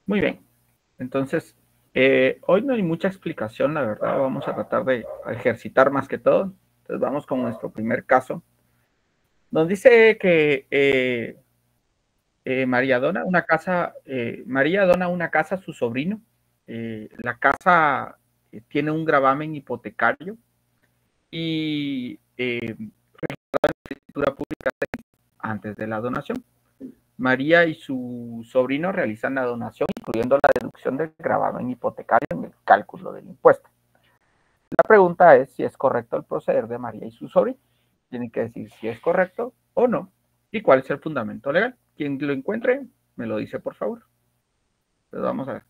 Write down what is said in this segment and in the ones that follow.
Muy bien. Entonces, hoy no hay mucha explicación, la verdad. Vamos a tratar de ejercitar más que todo. Entonces, vamos con nuestro primer caso. Nos dice que María dona una casa a su sobrino. La casa tiene un gravamen hipotecario y escritura pública antes de la donación. María y su sobrino realizan la donación, incluyendo la deducción del gravamen hipotecario en el cálculo del impuesto. La pregunta es si es correcto el proceder de María y su sobrino. Tienen que decir si es correcto o no y cuál es el fundamento legal. Quien lo encuentre, me lo dice, por favor. Entonces vamos a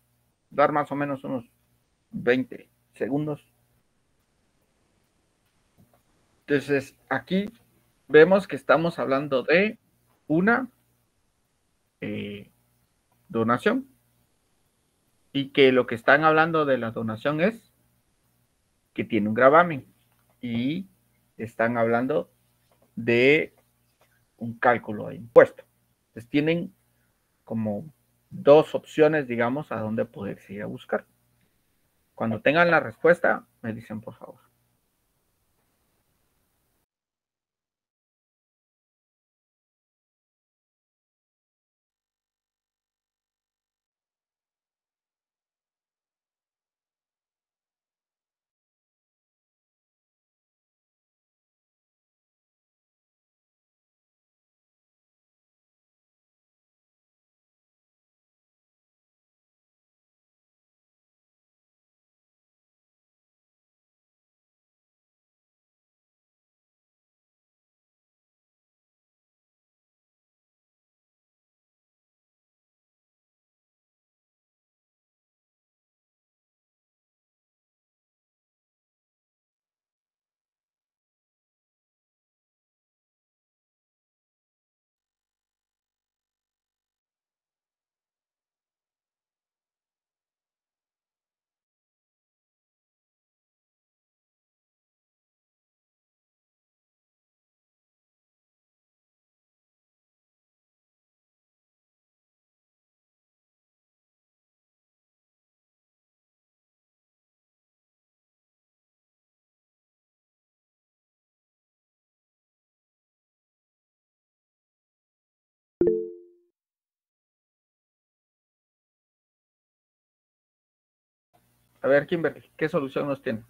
dar más o menos unos 20 segundos. Entonces, aquí vemos que estamos hablando de una eh, donación y que lo que están hablando de la donación es que tiene un gravamen y están hablando de un cálculo de impuesto. Entonces tienen como dos opciones, digamos, a dónde poder ir a buscar. Cuando tengan la respuesta, me dicen por favor. A ver, Kimberly, ¿qué solución nos tiene?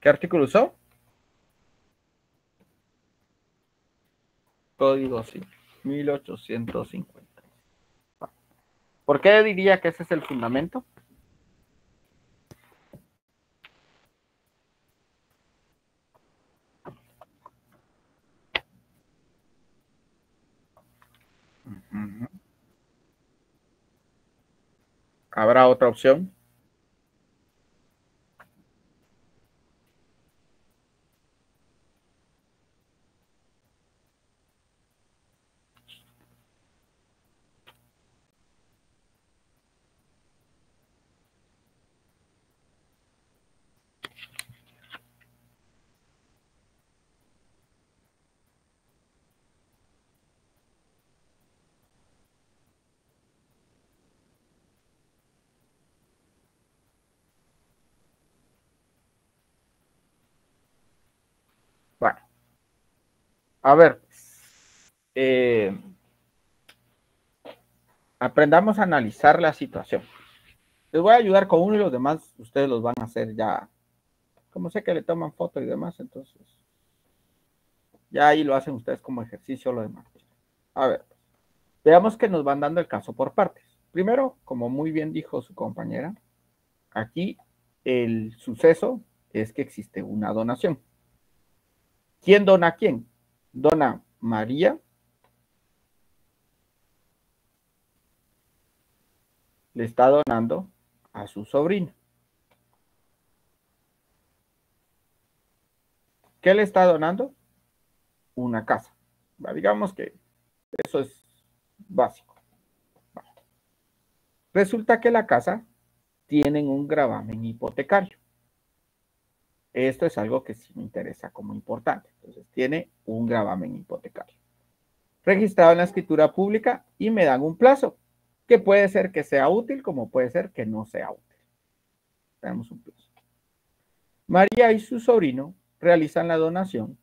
¿Qué artículo usó? Código civil, 1850. ¿Por qué diría que ese es el fundamento? Uh-huh. ¿Habrá otra opción? Bueno, a ver, eh, aprendamos a analizar la situación. Les voy a ayudar con uno y los demás ustedes los van a hacer ya. Como sé que le toman foto y demás, entonces ya ahí lo hacen ustedes como ejercicio lo demás. A ver, veamos que nos van dando el caso por partes. Primero, como muy bien dijo su compañera, aquí el suceso es que existe una donación. ¿Quién dona a quién? Dona María, le está donando a su sobrino. ¿Qué le está donando? Una casa. Digamos que eso es básico. Resulta que la casa tiene un gravamen hipotecario. Esto es algo que sí me interesa como importante. Entonces, tiene un gravamen hipotecario registrado en la escritura pública y me dan un plazo que puede ser que sea útil como puede ser que no sea útil. Tenemos un plazo. María y su sobrino realizan la donación,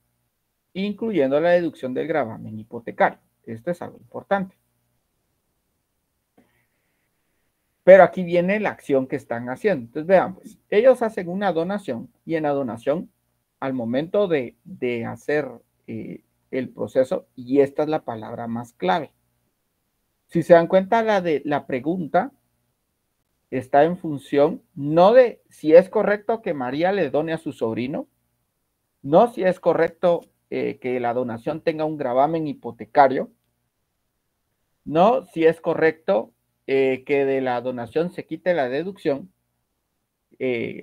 incluyendo la deducción del gravamen hipotecario. Esto es algo importante. Pero aquí viene la acción que están haciendo. Entonces, veamos, ellos hacen una donación y en la donación, al momento de hacer el proceso, y esta es la palabra más clave. Si se dan cuenta, la pregunta está en función no de si es correcto que María le done a su sobrino, no si es correcto que la donación tenga un gravamen hipotecario, no si es correcto que de la donación se quite la deducción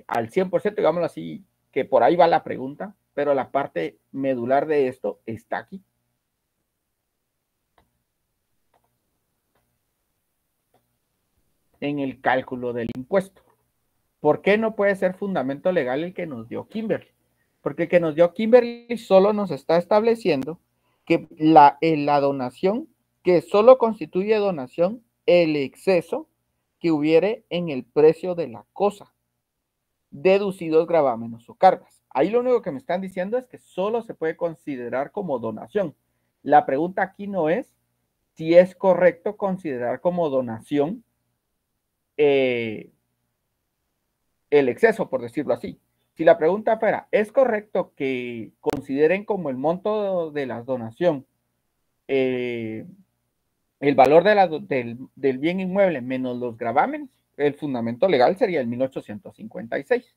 al 100%, digámoslo así, que por ahí va la pregunta, pero la parte medular de esto está aquí. En el cálculo del impuesto. ¿Por qué no puede ser fundamento legal el que nos dio Kimberly? Porque el que nos dio Kimberly solo nos está estableciendo que la donación, que solo constituye donación el exceso que hubiere en el precio de la cosa, deducidos gravámenes o cargas. Ahí lo único que me están diciendo es que solo se puede considerar como donación. La pregunta aquí no es si es correcto considerar como donación el exceso, por decirlo así. Si la pregunta fuera, ¿es correcto que consideren como el monto de la donación el valor del bien inmueble menos los gravámenes? El fundamento legal sería el 1856.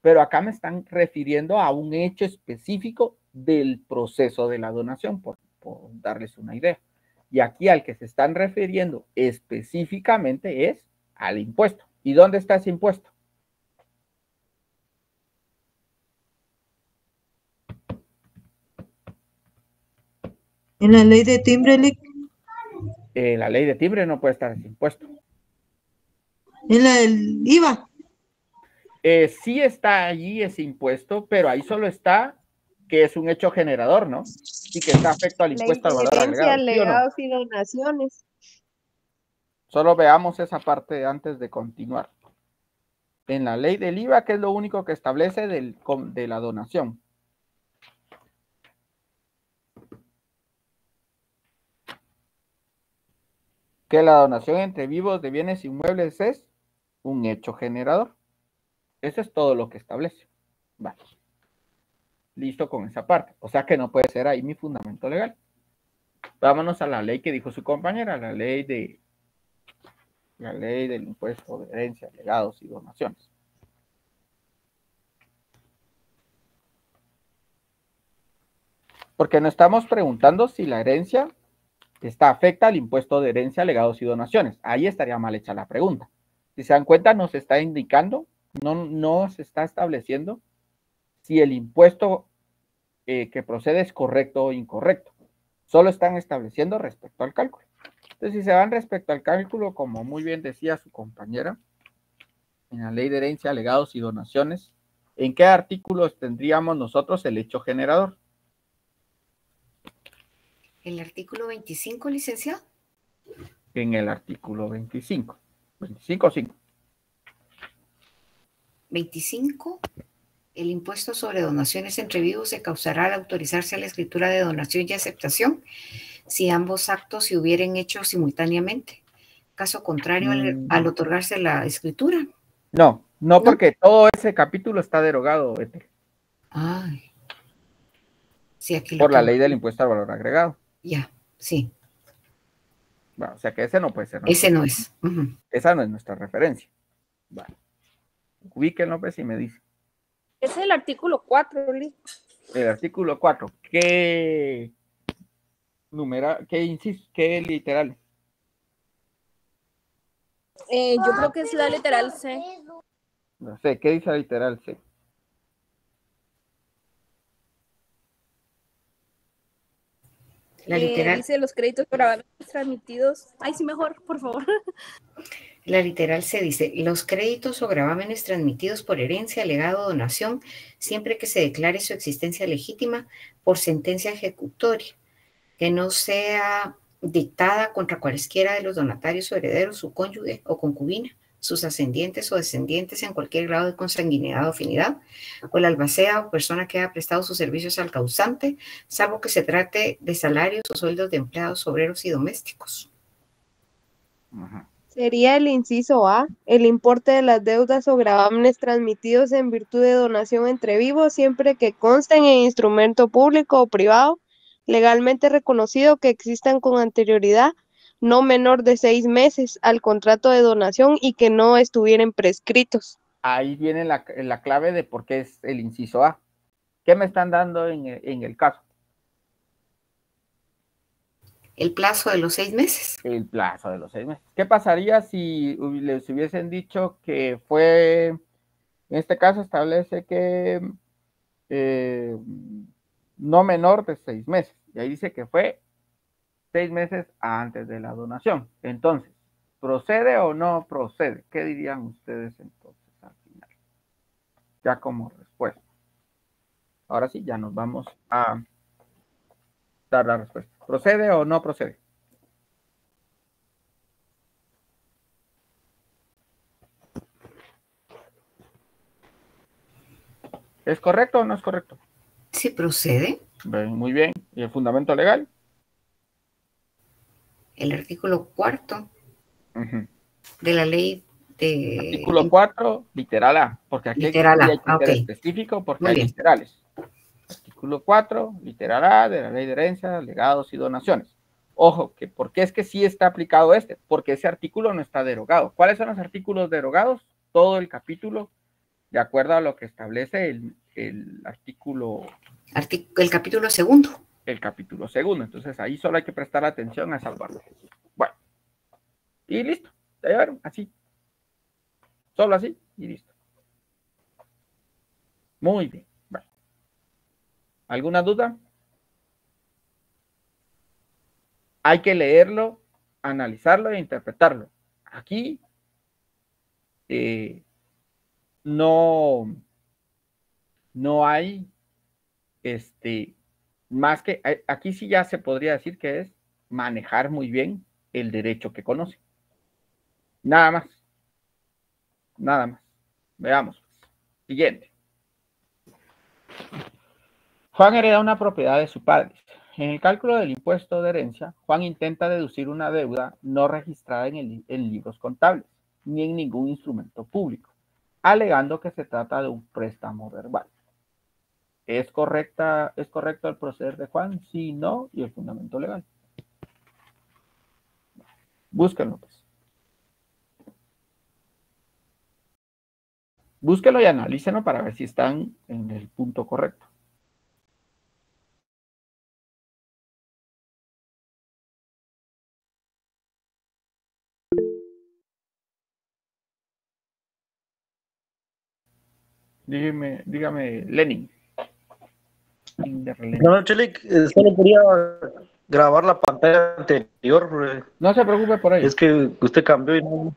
Pero acá me están refiriendo a un hecho específico del proceso de la donación, por darles una idea. Y aquí al que se están refiriendo específicamente es al impuesto. ¿Y dónde está ese impuesto? En la ley de timbre, La ley de timbre no puede estar ese impuesto. en la del IVA. Sí está allí ese impuesto, pero ahí solo está que es un hecho generador, ¿no? Y que está afecto al Ley impuesto al de valor herencia, agregado, ¿sí o no? legados y donaciones. Solo veamos esa parte antes de continuar. En la ley del IVA, que es lo único que establece de la donación. Que la donación entre vivos de bienes inmuebles es un hecho generador. Eso es todo lo que establece. Vale. Listo con esa parte. O sea que no puede ser ahí mi fundamento legal. Vámonos a la ley que dijo su compañera, la ley del impuesto de herencia, legados y donaciones. Porque no estamos preguntando si la herencia afecta al impuesto de herencia, legados y donaciones. Ahí estaría mal hecha la pregunta. Si se dan cuenta, nos está indicando, no se está estableciendo si el impuesto que procede es correcto o incorrecto. Solo están estableciendo respecto al cálculo. Entonces, si se van respecto al cálculo, como muy bien decía su compañera, en la ley de herencia, legados y donaciones, ¿en qué artículos tendríamos nosotros el hecho generador? ¿El artículo 25, licenciado? En el artículo 25. 25.5. 25. El impuesto sobre donaciones entre vivos se causará al autorizarse a la escritura de donación y aceptación si ambos actos se hubieran hecho simultáneamente. Caso contrario, al otorgarse la escritura. No, porque todo ese capítulo está derogado, Ethel. Ay. Sí, aquí por la ley del impuesto al valor agregado. Ya, sí. Bueno, o sea que ese no puede ser. Ese no es. Esa no es nuestra referencia. Vale. Ubíquenlo pues y me dice. Es el artículo 4, Lee. El artículo 4. ¿Qué literal? Yo creo que es la literal C. No sé, ¿qué dice la literal C? La literal, Dice los créditos por haber transmitidos. Ay, sí, mejor, por favor. la literal se dice, los créditos o gravámenes transmitidos por herencia, legado o donación, siempre que se declare su existencia legítima por sentencia ejecutoria, que no sea dictada contra cualesquiera de los donatarios o herederos, su cónyuge o concubina, sus ascendientes o descendientes en cualquier grado de consanguinidad o afinidad, o el albacea o persona que haya prestado sus servicios al causante, salvo que se trate de salarios o sueldos de empleados, obreros y domésticos. Ajá. Sería el inciso A, el importe de las deudas o gravámenes transmitidos en virtud de donación entre vivos, siempre que consten en instrumento público o privado, legalmente reconocido que existan con anterioridad no menor de 6 meses al contrato de donación y que no estuvieran prescritos. Ahí viene la clave de por qué es el inciso A. ¿Qué me están dando en el caso? El plazo de los 6 meses. El plazo de los 6 meses. ¿Qué pasaría si les hubiesen dicho que fue, en este caso establece que no menor de 6 meses? Y ahí dice que fue 6 meses antes de la donación. Entonces, ¿procede o no procede? ¿Qué dirían ustedes entonces al final? Ya como respuesta. Ahora sí, ya nos vamos a dar la respuesta. ¿Procede o no procede? ¿Es correcto o no es correcto? Sí, procede. Muy bien. ¿Y el fundamento legal? El artículo 4 de la ley de... Artículo 4, literal A, porque aquí literal sí A. hay que ser Ok. específico porque Muy hay bien. literales. Artículo 4, literal A de la ley de herencia, legados y donaciones. Ojo, que porque es que sí está aplicado este, porque ese artículo no está derogado. ¿Cuáles son los artículos derogados? Todo el capítulo, de acuerdo a lo que establece el artículo... El capítulo segundo. El capítulo segundo. Entonces ahí solo hay que prestar atención a esa parte. Bueno, y listo. Ya llevaron, así. Solo así y listo. Muy bien. Bueno. ¿Alguna duda? Hay que leerlo, analizarlo e interpretarlo. Aquí no hay más que aquí sí ya se podría decir que es manejar muy bien el derecho que conoce. Nada más. Nada más. Veamos. Siguiente. Juan hereda una propiedad de su padre. En el cálculo del impuesto de herencia, Juan intenta deducir una deuda no registrada en libros contables, ni en ningún instrumento público, alegando que se trata de un préstamo verbal. ¿Es correcto el proceder de Juan? Sí, no, y el fundamento legal. Búsquenlo, pues. Búsquenlo y analícenlo para ver si están en el punto correcto. Dígame, Lenin. No, Chelik, solo quería grabar la pantalla anterior. No se preocupe por ello. Es que usted cambió y no.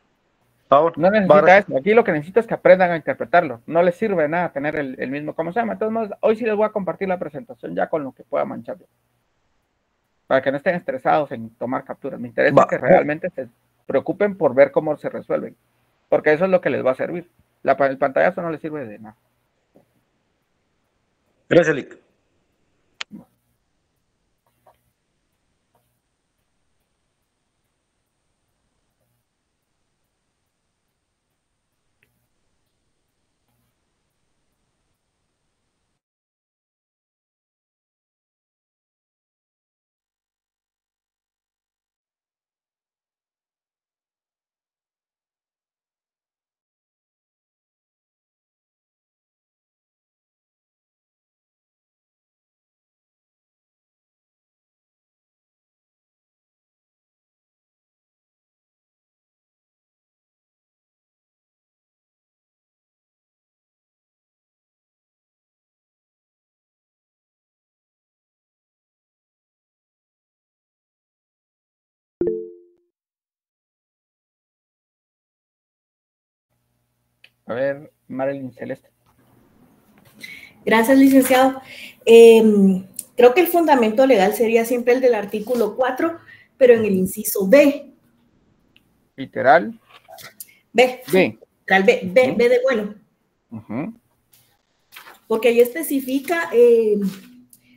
Ahora, No necesita eso. Aquí lo que necesita es que aprendan a interpretarlo. No les sirve de nada tener el mismo, ¿cómo se llama? Entonces, hoy sí les voy a compartir la presentación ya con lo que pueda mancharlo. Para que no estén estresados en tomar capturas. Me interesa que realmente se preocupen por ver cómo se resuelven. Porque eso es lo que les va a servir. El pantallazo no les sirve de nada. Gracias, Lick. A ver, Marilyn Celeste. Gracias, licenciado. Creo que el fundamento legal sería siempre el del artículo 4, pero en el inciso B. Literal. B. B. B de bueno. Uh-huh. Porque ahí especifica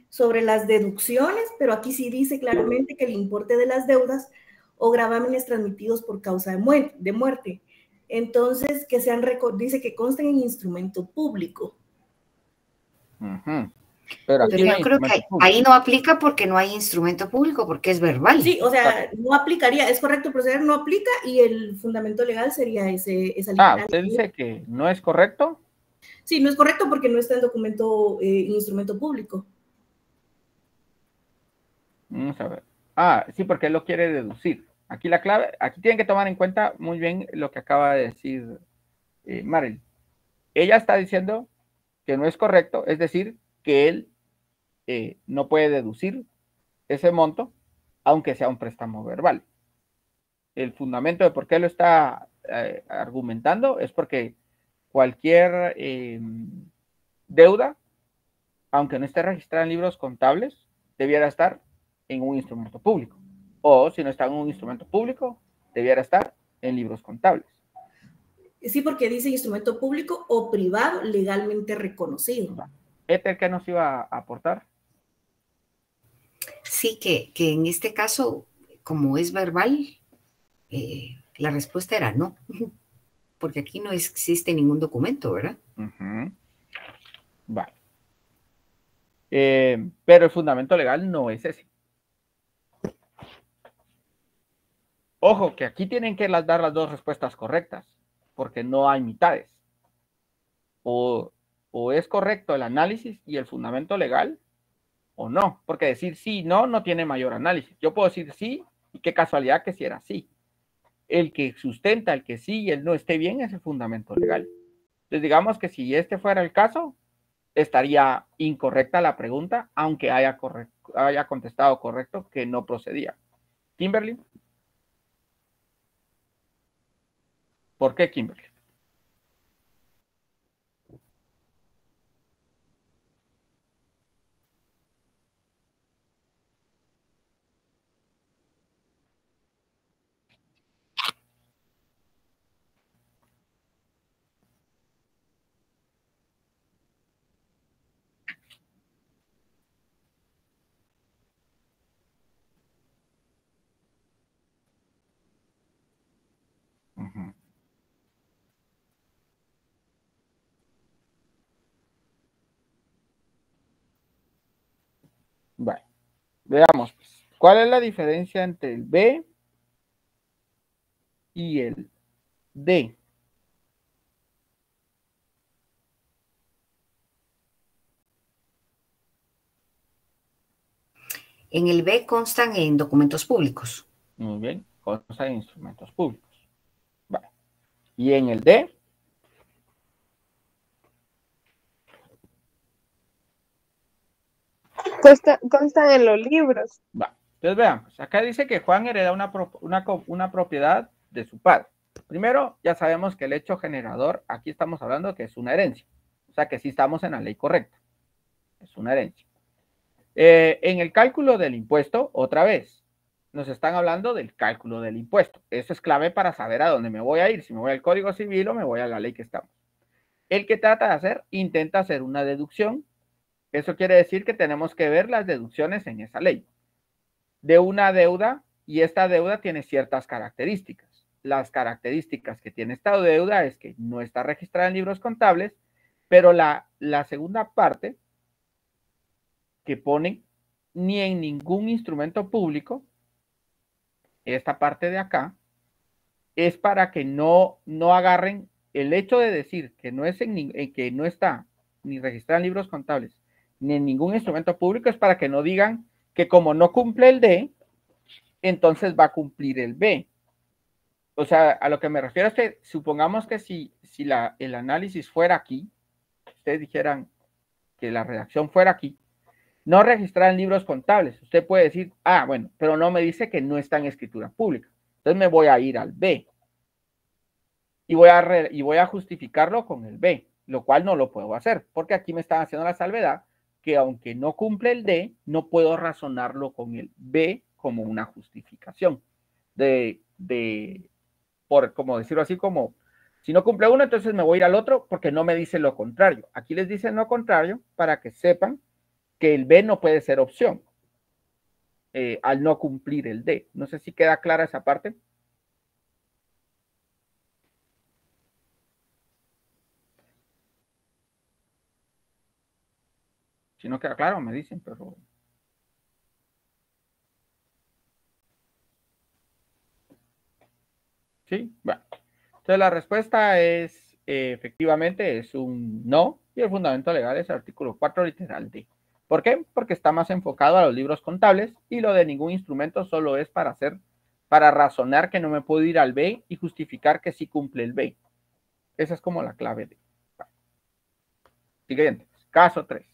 sobre las deducciones, pero aquí sí dice claramente que el importe de las deudas o gravámenes transmitidos por causa de muerte. Entonces, que sean, dice que consten en instrumento público. Uh-huh. Pero yo creo que ahí no aplica porque no hay instrumento público, porque es verbal. Sí, o sea, no aplicaría, es correcto proceder, no aplica, y el fundamento legal sería esa literal. ¿Usted dice que no es correcto? Sí, no es correcto porque no está en documento, en instrumento público. Vamos a ver. Sí, porque él lo quiere deducir. Aquí la clave, aquí tienen que tomar en cuenta muy bien lo que acaba de decir Marilyn. Ella está diciendo que no es correcto, es decir, que él no puede deducir ese monto, aunque sea un préstamo verbal. El fundamento de por qué lo está argumentando es porque cualquier deuda, aunque no esté registrada en libros contables, debiera estar en un instrumento público. O si no está en un instrumento público, debiera estar en libros contables. Sí, porque dice instrumento público o privado legalmente reconocido. ¿Éter qué nos iba a aportar? Sí, que en este caso, como es verbal, la respuesta era no, porque aquí no existe ningún documento, ¿verdad? Uh-huh. Vale. Pero el fundamento legal no es ese. Ojo, que aquí tienen que dar las dos respuestas correctas, porque no hay mitades. O es correcto el análisis y el fundamento legal, o no, porque decir sí, no tiene mayor análisis. Yo puedo decir sí, y qué casualidad que si era sí. El que sustenta el que sí y el no esté bien es el fundamento legal. Entonces, digamos que si este fuera el caso, estaría incorrecta la pregunta, aunque haya contestado correcto que no procedía. Kimberly. ¿Por qué Kimberly? Uh-huh. Vale. Veamos, pues, ¿cuál es la diferencia entre el B y el D? En el B constan en documentos públicos. Muy bien, consta de instrumentos públicos. Vale. Y en el D, Constan en los libros. va. Entonces veamos, acá dice que Juan hereda una propiedad de su padre. Primero, ya sabemos que el hecho generador, aquí estamos hablando que es una herencia. O sea que sí estamos en la ley correcta. Es una herencia. En el cálculo del impuesto, otra vez, nos están hablando del cálculo del impuesto. Eso es clave para saber a dónde me voy a ir, si me voy al Código Civil o me voy a la ley que estamos. El que trata de hacer, intenta hacer una deducción. Eso quiere decir que tenemos que ver las deducciones en esa ley. De una deuda, y esta deuda tiene ciertas características. Las características que tiene esta deuda es que no está registrada en libros contables, pero la segunda parte que ponen ni en ningún instrumento público, esta parte de acá, es para que no agarren el hecho de decir que no, que no está ni registrada en libros contables, ni en ningún instrumento público, es para que no digan que como no cumple el D, entonces va a cumplir el B. O sea, a lo que me refiero es que supongamos que si el análisis fuera aquí, ustedes dijeran que la redacción fuera aquí, no registrada en libros contables. Usted puede decir, bueno, pero no me dice que no está en escritura pública. Entonces me voy a ir al B. y voy a justificarlo con el B, lo cual no lo puedo hacer, porque aquí me están haciendo la salvedad que aunque no cumple el D, no puedo razonarlo con el B como una justificación por como decirlo así, como si no cumple uno, entonces me voy a ir al otro porque no me dice lo contrario. Aquí les dicen lo contrario para que sepan que el B no puede ser opción al no cumplir el D. No sé si queda clara esa parte. Si no queda claro, me dicen, pero... Sí, bueno. Entonces la respuesta es, efectivamente, es un no, y el fundamento legal es el artículo 4, literal D. ¿Por qué? Porque está más enfocado a los libros contables y lo de ningún instrumento solo es para razonar que no me puedo ir al B y justificar que sí cumple el B. Esa es como la clave de. Siguiente, caso 3.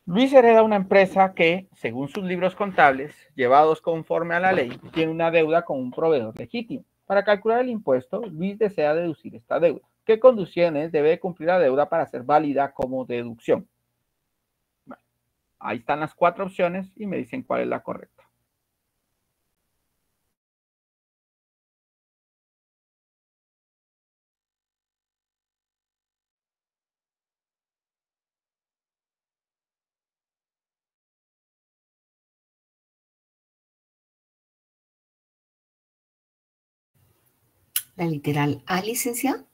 Luis hereda una empresa que, según sus libros contables, llevados conforme a la ley, tiene una deuda con un proveedor legítimo. Para calcular el impuesto, Luis desea deducir esta deuda. ¿Qué condiciones debe cumplir la deuda para ser válida como deducción? Bueno, ahí están las 4 opciones y me dicen cuál es la correcta. La literal A, licenciado.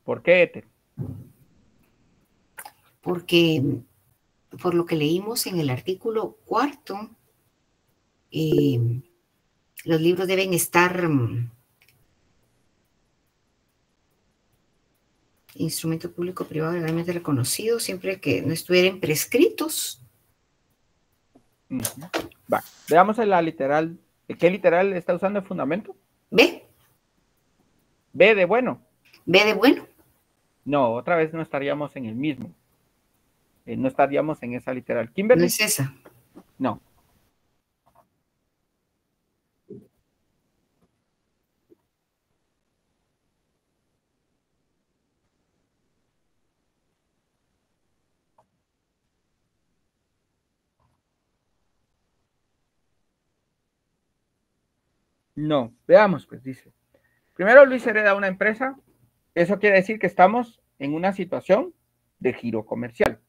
¿Por qué, Ethel? Porque por lo que leímos en el artículo 4, los libros deben estar instrumento público privado legalmente reconocido siempre que no estuvieran prescritos. Va, veamos en la literal. ¿Qué literal está usando el fundamento? B. B de bueno. B de bueno. No, otra vez no estaríamos en el mismo. No estaríamos en esa literal. ¿Kimberly? No es esa. No. No, veamos, pues dice. Primero Luis hereda una empresa. Eso quiere decir que estamos en una situación de giro comercial.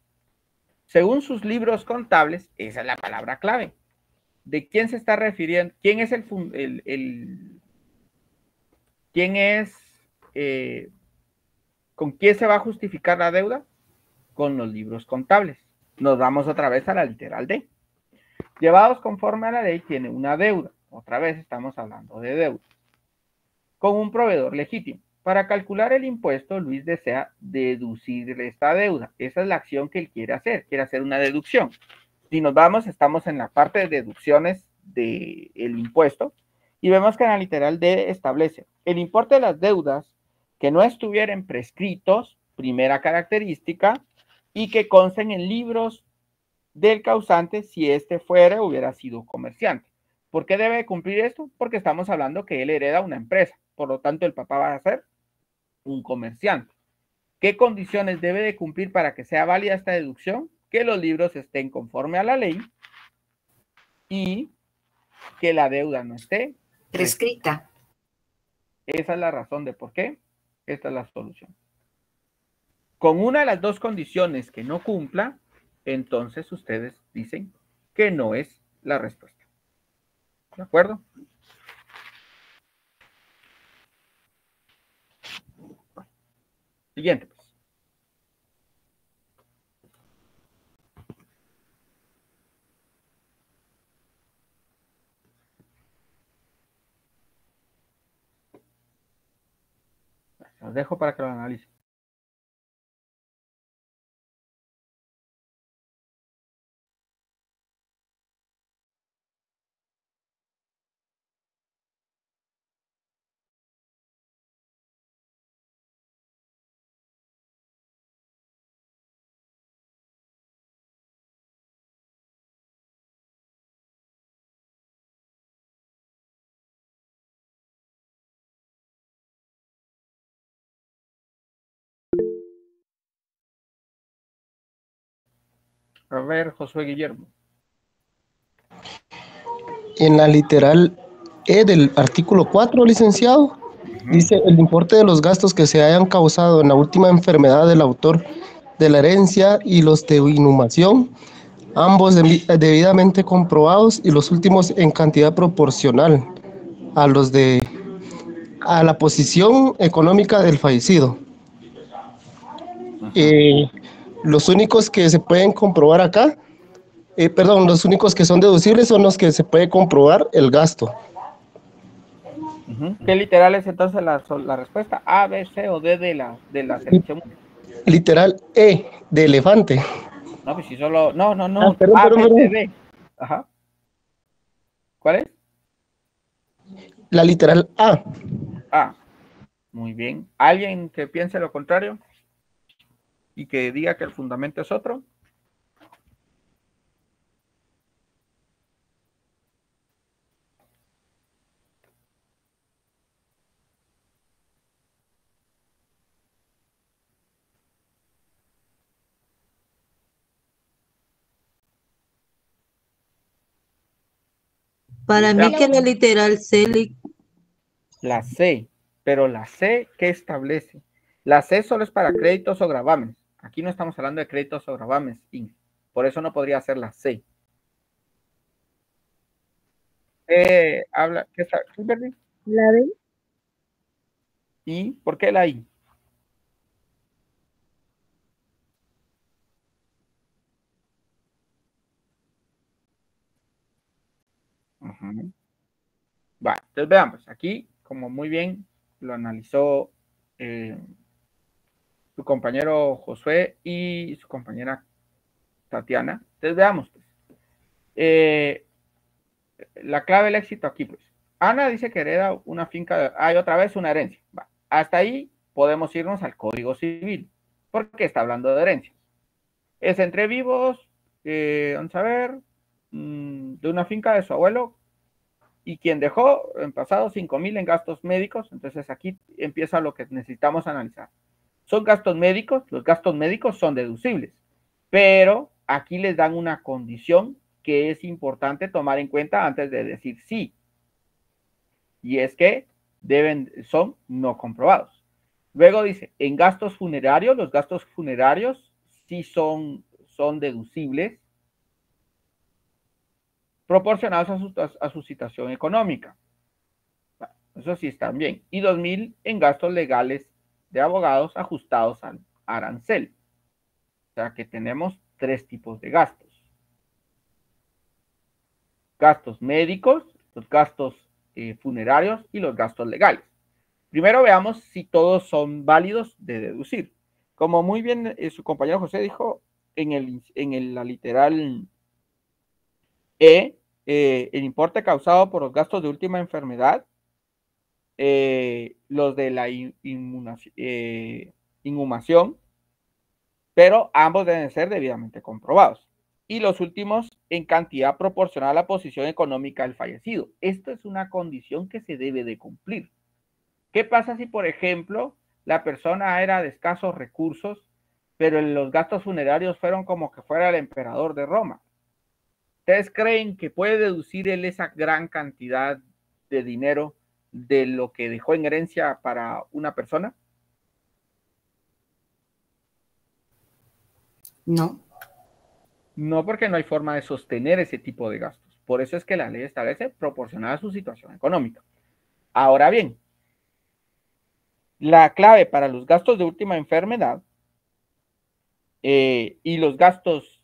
Según sus libros contables, esa es la palabra clave. ¿De quién se está refiriendo? ¿Quién es quién es, con quién se va a justificar la deuda? Con los libros contables. Nos vamos otra vez a la literal D. Llevados conforme a la ley, tiene una deuda. Otra vez estamos hablando de deuda. Con un proveedor legítimo. Para calcular el impuesto, Luis desea deducir esta deuda. Esa es la acción que él quiere hacer una deducción. Si nos vamos, estamos en la parte de deducciones del impuesto y vemos que en la literal D establece el importe de las deudas que no estuvieran prescritos, primera característica, y que consten en libros del causante si este hubiera sido comerciante. ¿Por qué debe cumplir esto? Porque estamos hablando que él hereda una empresa, por lo tanto el papá va a ser un comerciante. ¿Qué condiciones debe de cumplir para que sea válida esta deducción? Que los libros estén conforme a la ley y que la deuda no esté prescrita. Esa es la razón de por qué. Esta es la solución. Con una de las dos condiciones que no cumpla, entonces ustedes dicen que no es la respuesta. ¿De acuerdo? Siguiente, pues. Los dejo para que lo analicen. A ver, Josué Guillermo. En la literal E del artículo 4, licenciado, dice el importe de los gastos que se hayan causado en la última enfermedad del autor de la herencia y los de inhumación, ambos debidamente comprobados y los últimos en cantidad proporcional a los de a la posición económica del fallecido. Los únicos que se pueden comprobar acá, los únicos que son deducibles son los que se puede comprobar el gasto. ¿Qué literal es entonces la respuesta? A, B, C o D de la selección. Literal E de elefante. No, pues si solo. No. Perdón, A, B, C, D. Ajá. ¿Cuál es? La literal A. A. Muy bien. ¿Alguien que piense lo contrario? Y que diga que el fundamento es otro. Para mí que la literal C, La C. Pero la C, ¿qué establece? La C solo es para créditos o gravámenes. Aquí no estamos hablando de créditos o gravámenes. Por eso no podría ser la C. ¿Qué está? ¿Kimberly? La D. ¿Y por qué la I? Vale, entonces veamos. Aquí, como muy bien lo analizó su compañero Josué y su compañera Tatiana. Entonces veamos. Pues. La clave del éxito aquí, pues. Ana dice que hereda una finca, hay otra vez una herencia. Va. Hasta ahí podemos irnos al Código Civil, porque está hablando de herencia. Es entre vivos, vamos a ver, de una finca de su abuelo, y quien dejó en pasado 5,000 en gastos médicos. Entonces aquí empieza lo que necesitamos analizar. Son gastos médicos, los gastos médicos son deducibles, pero aquí les dan una condición que es importante tomar en cuenta antes de decir sí, y es que son no comprobados. Luego dice, en gastos funerarios, los gastos funerarios sí son deducibles, proporcionados a su situación económica. Eso sí están bien. Y 2,000 en gastos legales de abogados ajustados al arancel. O sea que tenemos 3 tipos de gastos. Gastos médicos, los gastos funerarios y los gastos legales. Primero veamos si todos son válidos de deducir. Como muy bien su compañero José dijo, en la literal el importe causado por los gastos de última enfermedad, los de la inhumación, pero ambos deben ser debidamente comprobados. Y los últimos en cantidad proporcional a la posición económica del fallecido. Esto es una condición que se debe de cumplir. ¿Qué pasa si, por ejemplo, la persona era de escasos recursos, pero los gastos funerarios fueron como que fuera el emperador de Roma? ¿Ustedes creen que puede deducir él esa gran cantidad de dinero de lo que dejó en herencia para una persona? No. No, porque no hay forma de sostener ese tipo de gastos. Por eso es que la ley establece proporcionada a su situación económica. Ahora bien, la clave para los gastos de última enfermedad y los gastos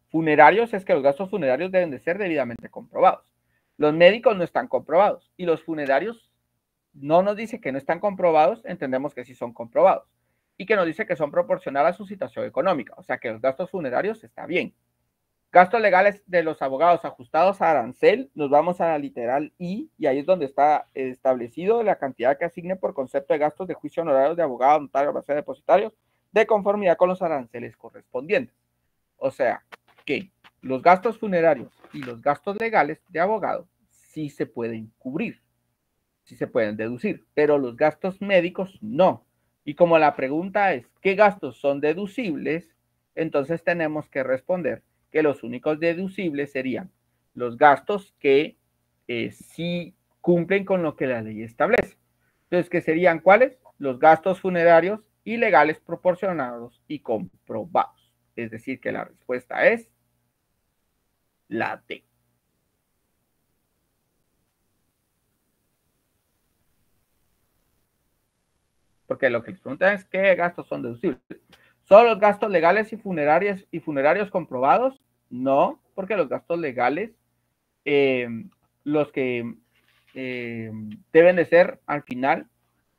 funerarios es que los gastos funerarios deben de ser debidamente comprobados. Los médicos no están comprobados y los funerarios no nos dice que no están comprobados, entendemos que sí son comprobados y que nos dice que son proporcionales a su situación económica, o sea que los gastos funerarios está bien. Gastos legales de los abogados ajustados a arancel, nos vamos a la literal I, y ahí es donde está establecido la cantidad que asigne por concepto de gastos de juicio honorarios de abogados, notarios, base de depositarios, de conformidad con los aranceles correspondientes. O sea, que los gastos funerarios y los gastos legales de abogado sí se pueden cubrir, sí se pueden deducir, pero los gastos médicos no. Y como la pregunta es, ¿qué gastos son deducibles? entonces tenemos que responder que los únicos deducibles serían los gastos que sí cumplen con lo que la ley establece. Entonces, ¿qué serían cuáles? Los gastos funerarios y legales proporcionados y comprobados. Es decir, que la respuesta es la D. Porque lo que les preguntan es qué gastos son deducibles. ¿Solo los gastos legales y funerarios comprobados? No, porque los gastos legales, los que deben de ser al final,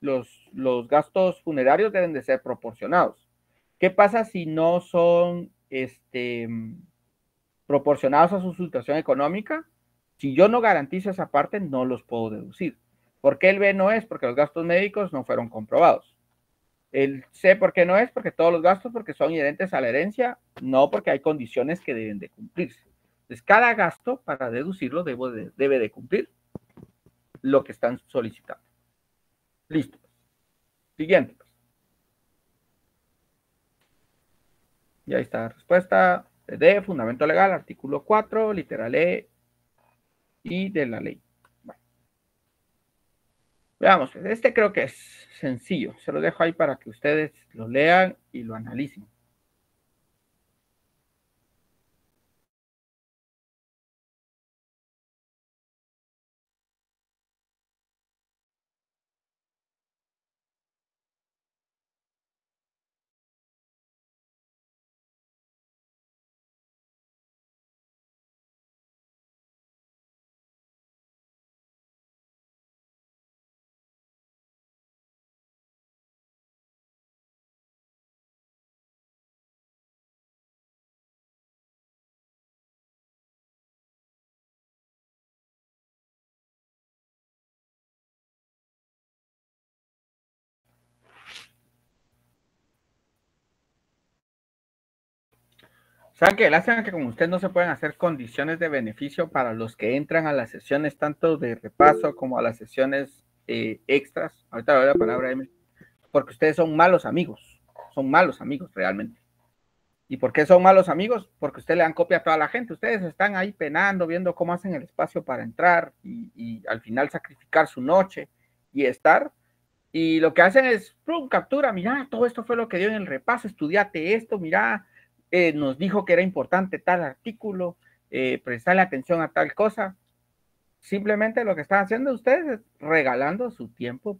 los gastos funerarios deben de ser proporcionados. ¿Qué pasa si no son proporcionados a su situación económica? Si yo no garantizo esa parte, no los puedo deducir. ¿Por qué el B no es? Porque los gastos médicos no fueron comprobados. El C, ¿por qué no es? Porque todos los gastos, porque son inherentes a la herencia, no porque hay condiciones que deben de cumplirse. Entonces, cada gasto, para deducirlo, debe de cumplir lo que están solicitando. Listo. Siguiente. Y ahí está la respuesta de D, fundamento legal, artículo 4, literal E y de la ley. Bueno. Veamos, este creo que es sencillo. Se lo dejo ahí para que ustedes lo lean y lo analicen. ¿Saben qué? Lástima que con usted no se pueden hacer condiciones de beneficio para los que entran a las sesiones tanto de repaso como a las sesiones extras. Ahorita le doy la palabra a Emily. Porque ustedes son malos amigos realmente. ¿Y por qué son malos amigos? Porque usted le dan copia a toda la gente. Ustedes están ahí penando, viendo cómo hacen el espacio para entrar y al final sacrificar su noche y estar. Y lo que hacen es, ¡pum!, captura, mira, todo esto fue lo que dio en el repaso, estudiate esto, mira, nos dijo que era importante tal artículo, prestarle atención a tal cosa. Simplemente lo que están haciendo ustedes es regalando su tiempo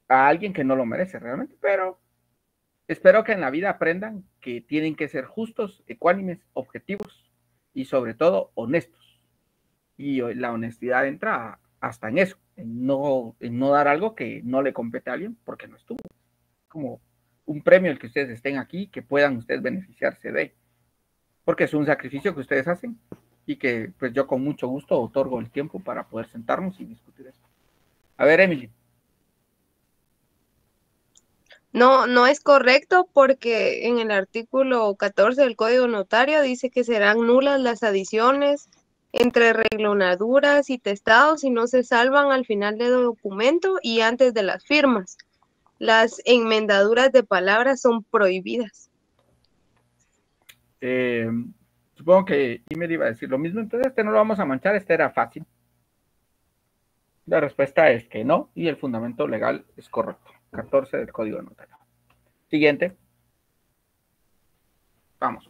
a alguien que no lo merece realmente, pero espero que en la vida aprendan que tienen que ser justos, ecuánimes, objetivos y sobre todo honestos. Y la honestidad entra hasta en eso, en no dar algo que no le compete a alguien porque no estuvo. Como un premio el que ustedes estén aquí, que puedan ustedes beneficiarse de, porque es un sacrificio que ustedes hacen y que pues yo con mucho gusto otorgo el tiempo para poder sentarnos y discutir eso. A ver, Emily. No, no es correcto porque en el artículo 14 del Código Notario dice que serán nulas las adiciones entre reglonaduras y testados si no se salvan al final del documento y antes de las firmas. Las enmendaduras de palabras son prohibidas. Supongo que Imer iba a decir lo mismo, entonces este no lo vamos a manchar, este era fácil. La respuesta es que no, y el fundamento legal es correcto. 14 del Código Notario. Siguiente. Vamos.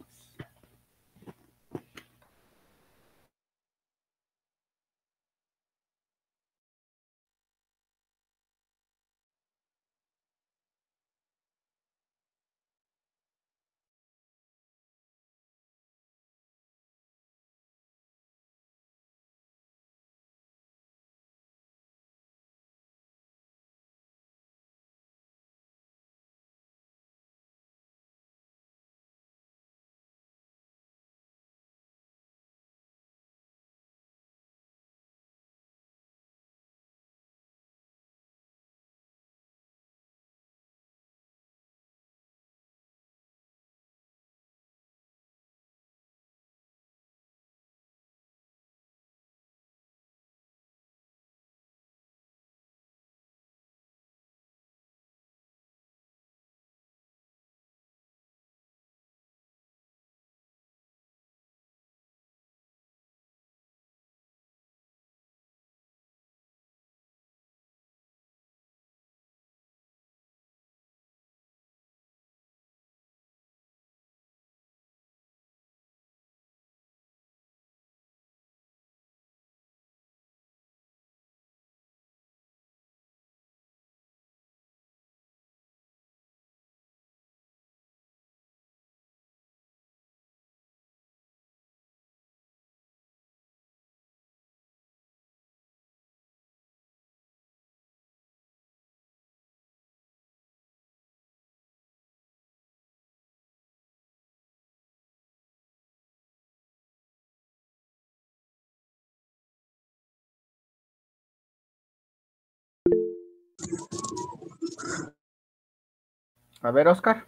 A ver, Oscar.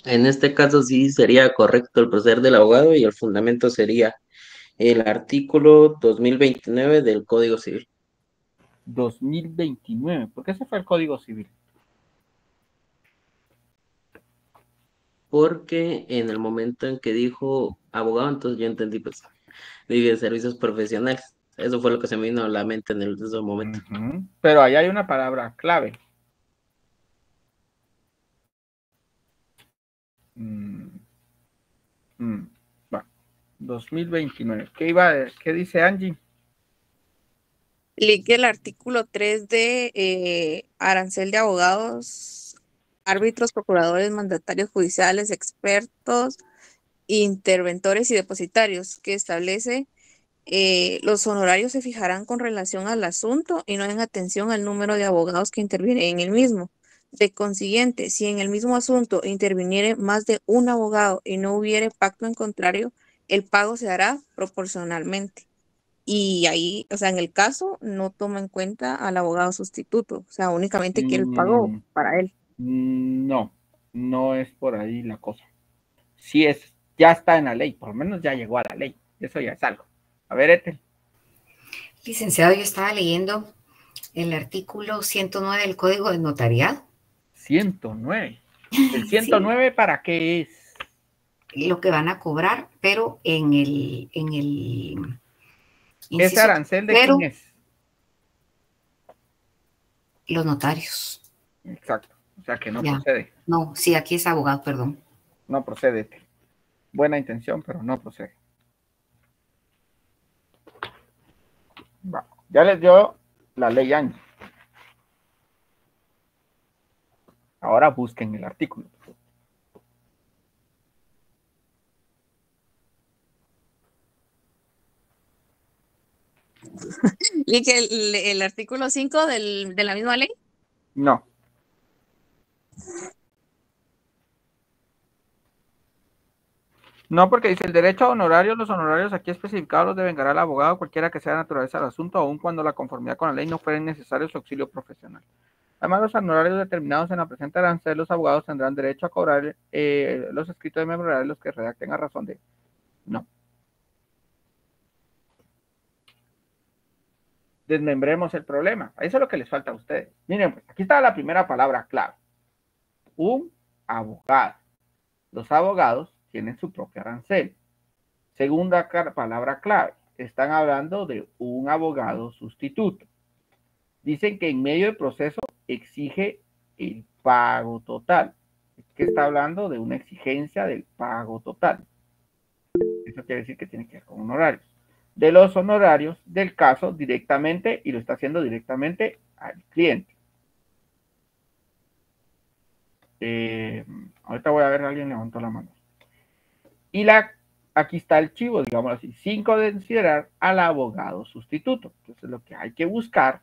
En este caso sí sería correcto el proceder del abogado y el fundamento sería el artículo 2029 del Código Civil. 2029. ¿Por qué ese fue el Código Civil? Porque en el momento en que dijo abogado, entonces yo entendí, pues, dije servicios profesionales. Eso fue lo que se me vino a la mente en ese momento. Pero ahí hay una palabra clave. Va. 2029. ¿Qué dice Angie? Leí que el artículo 3 de arancel de abogados, árbitros, procuradores, mandatarios judiciales, expertos, interventores y depositarios, que establece los honorarios se fijarán con relación al asunto y no en atención al número de abogados que intervienen en el mismo. De consiguiente, si en el mismo asunto interviniere más de un abogado y no hubiere pacto en contrario, el pago se hará proporcionalmente. Y ahí, o sea, en el caso no toma en cuenta al abogado sustituto, o sea, únicamente quiere el pago para él. No, no es por ahí la cosa. Sí es, ya está en la ley, por lo menos ya llegó a la ley. Eso ya es algo. A ver, Ethel. Licenciado, yo estaba leyendo el artículo 109 del Código de Notariado. 109. ¿El 109 sí. ¿Para qué es? Lo que van a cobrar, pero en el inciso, ¿ese arancel de quién es? Los notarios. Exacto. O sea que no procede. No, sí, aquí es abogado, perdón. No procede. Buena intención, pero no procede. Va. Ya les dio la ley Angie. Ahora busquen el artículo. ¿Y que el artículo 5 de la misma ley? No. No, porque dice el derecho a honorarios, los honorarios aquí especificados los devengará el abogado, cualquiera que sea la naturaleza del asunto, aun cuando la conformidad con la ley no fuera necesario su auxilio profesional. Además, los honorarios determinados en la presente arancel, los abogados tendrán derecho a cobrar los escritos de memoriales los que redacten a razón de... No. Desmembremos el problema. Eso es lo que les falta a ustedes. Miren, pues, aquí está la primera palabra clave. Un abogado. Los abogados tienen su propio arancel. Segunda palabra clave. Están hablando de un abogado sustituto. Dicen que en medio del proceso exige el pago total. Que está hablando de una exigencia del pago total. Eso quiere decir que tiene que ver con honorarios. De los honorarios del caso directamente, y lo está haciendo directamente al cliente. Ahorita voy a ver, alguien levantó la mano. Y aquí está el chivo, digamos así. 5, considerar al abogado sustituto. Entonces lo que hay que buscar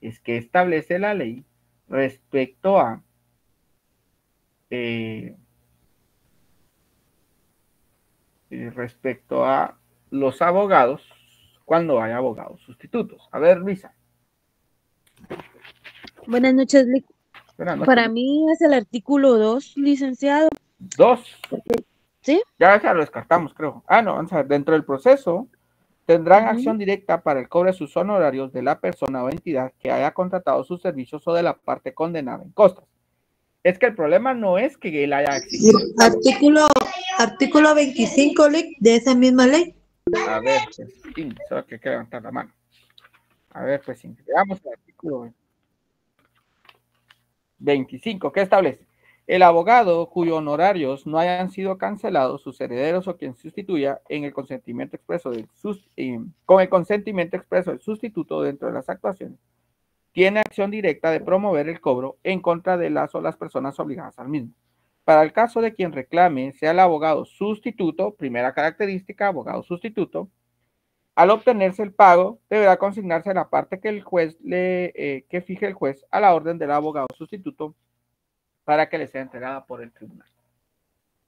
es que establece la ley respecto a los abogados cuando hay abogados sustitutos. A ver, Luisa. Buenas noches, Lic. Para mí es el artículo 2, licenciado. 2. ¿Sí? Ya lo descartamos, creo. No, vamos a ver. Dentro del proceso tendrán acción directa para el cobro de sus honorarios de la persona o entidad que haya contratado sus servicios o de la parte condenada en costas. Es que el problema no es que él haya exigido. Artículo 25, Lic, de esa misma ley. A ver, pues, sí, solo que hay que levantar la mano. A ver, pues, veamos el artículo 25. ¿Qué establece? El abogado cuyos honorarios no hayan sido cancelados, sus herederos o quien sustituya en el consentimiento expreso con el consentimiento expreso del sustituto dentro de las actuaciones, tiene acción directa de promover el cobro en contra de las o las personas obligadas al mismo. Para el caso de quien reclame sea el abogado sustituto, primera característica, abogado sustituto, al obtenerse el pago, deberá consignarse la parte que el juez que fije el juez a la orden del abogado sustituto para que le sea entregada por el tribunal.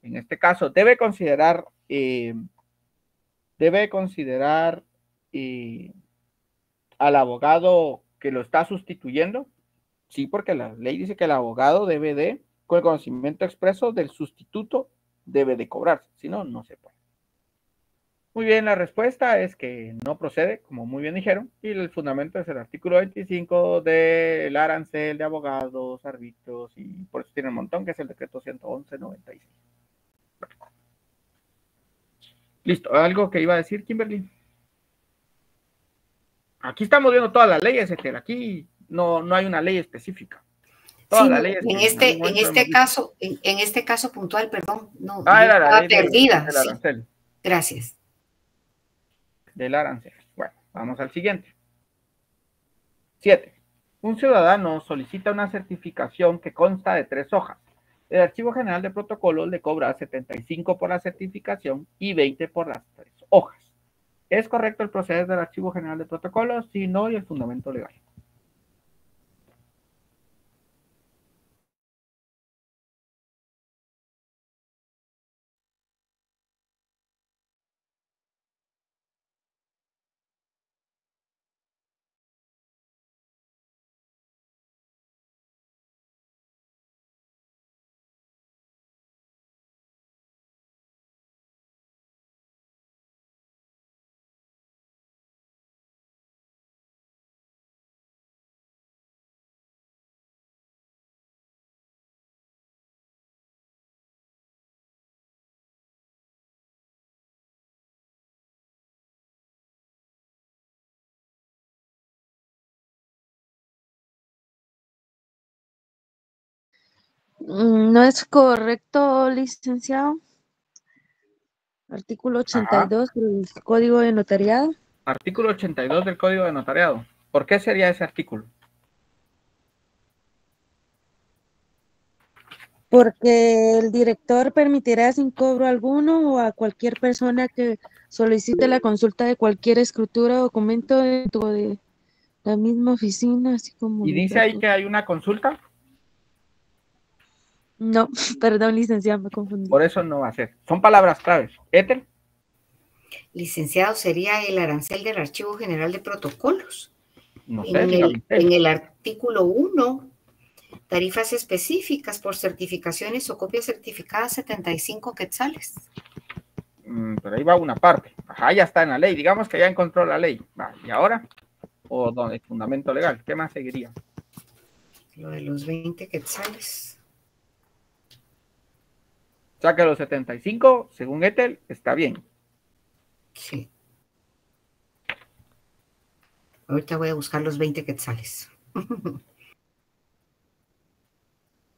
En este caso, debe considerar al abogado que lo está sustituyendo. Sí, porque la ley dice que el abogado debe de, con el conocimiento expreso del sustituto, debe de cobrarse. Si no, no se puede. Muy bien, la respuesta es que no procede, como muy bien dijeron, y el fundamento es el artículo 25 del arancel de abogados, árbitros, y por eso tiene un montón, que es el decreto 111-96. Listo, ¿algo que iba a decir, Kimberly? Aquí estamos viendo todas las leyes, Etel. Aquí no hay una ley específica. Todas sí, las leyes en este caso puntual, perdón, no, era la ley perdida. del arancel. Sí. Gracias. Del arancel. Bueno, vamos al siguiente. 7. Un ciudadano solicita una certificación que consta de 3 hojas. El Archivo General de Protocolos le cobra 75 por la certificación y 20 por las 3 hojas. ¿Es correcto el proceder del Archivo General de Protocolos? Sí, no, y el fundamento legal. No es correcto, licenciado. Artículo 82 del Código de Notariado. Artículo 82 del Código de Notariado. ¿Por qué sería ese artículo? Porque el director permitirá sin cobro alguno o a cualquier persona que solicite la consulta de cualquier escritura o documento dentro de la misma oficina, así como... ¿Y dice ahí que hay una consulta? No, perdón, licenciado, me confundí. Por eso no va a ser. Son palabras claves. ¿Ethel? Licenciado, sería el arancel del Archivo General de Protocolos. No sé, en el artículo 1, tarifas específicas por certificaciones o copias certificadas, 75 quetzales. Pero ahí va una parte. Ajá, ya está en la ley. Digamos que ya encontró la ley. Va, ¿y ahora? ¿O donde el fundamento legal? ¿Qué más seguiría? Lo de los 20 quetzales. O sea que los 75, según Ethel, está bien. Sí. Ahorita voy a buscar los 20 quetzales.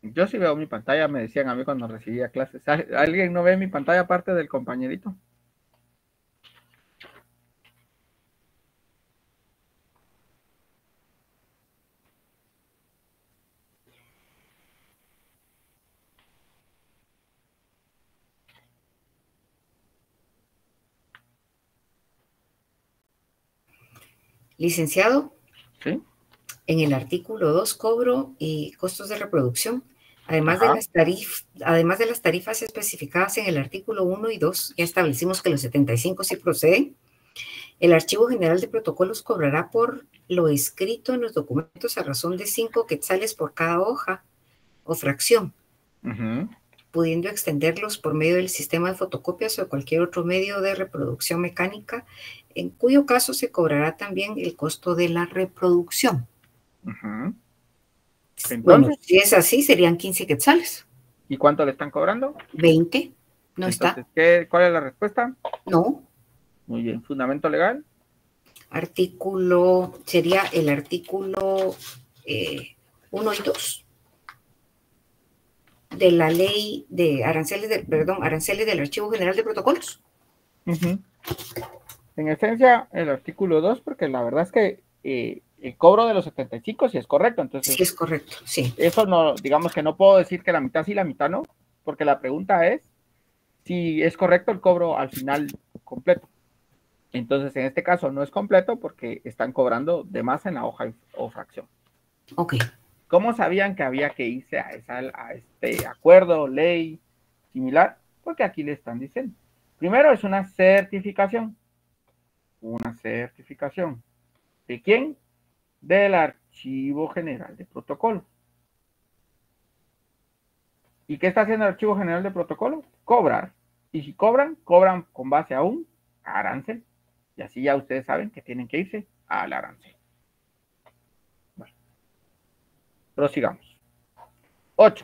Yo sí veo mi pantalla, me decían a mí cuando recibía clases. ¿Alguien no ve mi pantalla aparte del compañerito? Licenciado, ¿Sí? En el artículo 2, cobro y costos de reproducción, además de las tarifas especificadas en el artículo 1 y 2, ya establecimos que los 75 sí proceden. El Archivo General de Protocolos cobrará por lo escrito en los documentos a razón de 5 quetzales por cada hoja o fracción, pudiendo extenderlos por medio del sistema de fotocopias o cualquier otro medio de reproducción mecánica, en cuyo caso se cobrará también el costo de la reproducción. Entonces, bueno, si es así, serían 15 quetzales. ¿Y cuánto le están cobrando? 20. No entonces, está. ¿cuál es la respuesta? No. Muy bien. ¿Fundamento legal? Sería el artículo 1 y 2 de la ley de aranceles del Archivo General de Protocolos. En esencia, el artículo 2, porque la verdad es que el cobro de los 75 sí es correcto. Entonces, sí es correcto, sí. Eso no, digamos que no puedo decir que la mitad sí, la mitad no, porque la pregunta es si es correcto el cobro al final completo. Entonces, en este caso no es completo porque están cobrando de más en la hoja o fracción. Ok. ¿Cómo sabían que había que irse a este acuerdo, ley similar? Porque aquí le están diciendo. Primero es una certificación. Una certificación. ¿De quién? Del Archivo General de Protocolo. ¿Y qué está haciendo el Archivo General de Protocolo? Cobrar. Y si cobran, cobran con base a un arancel. Y así ya ustedes saben que tienen que irse al arancel. Bueno, prosigamos. 8.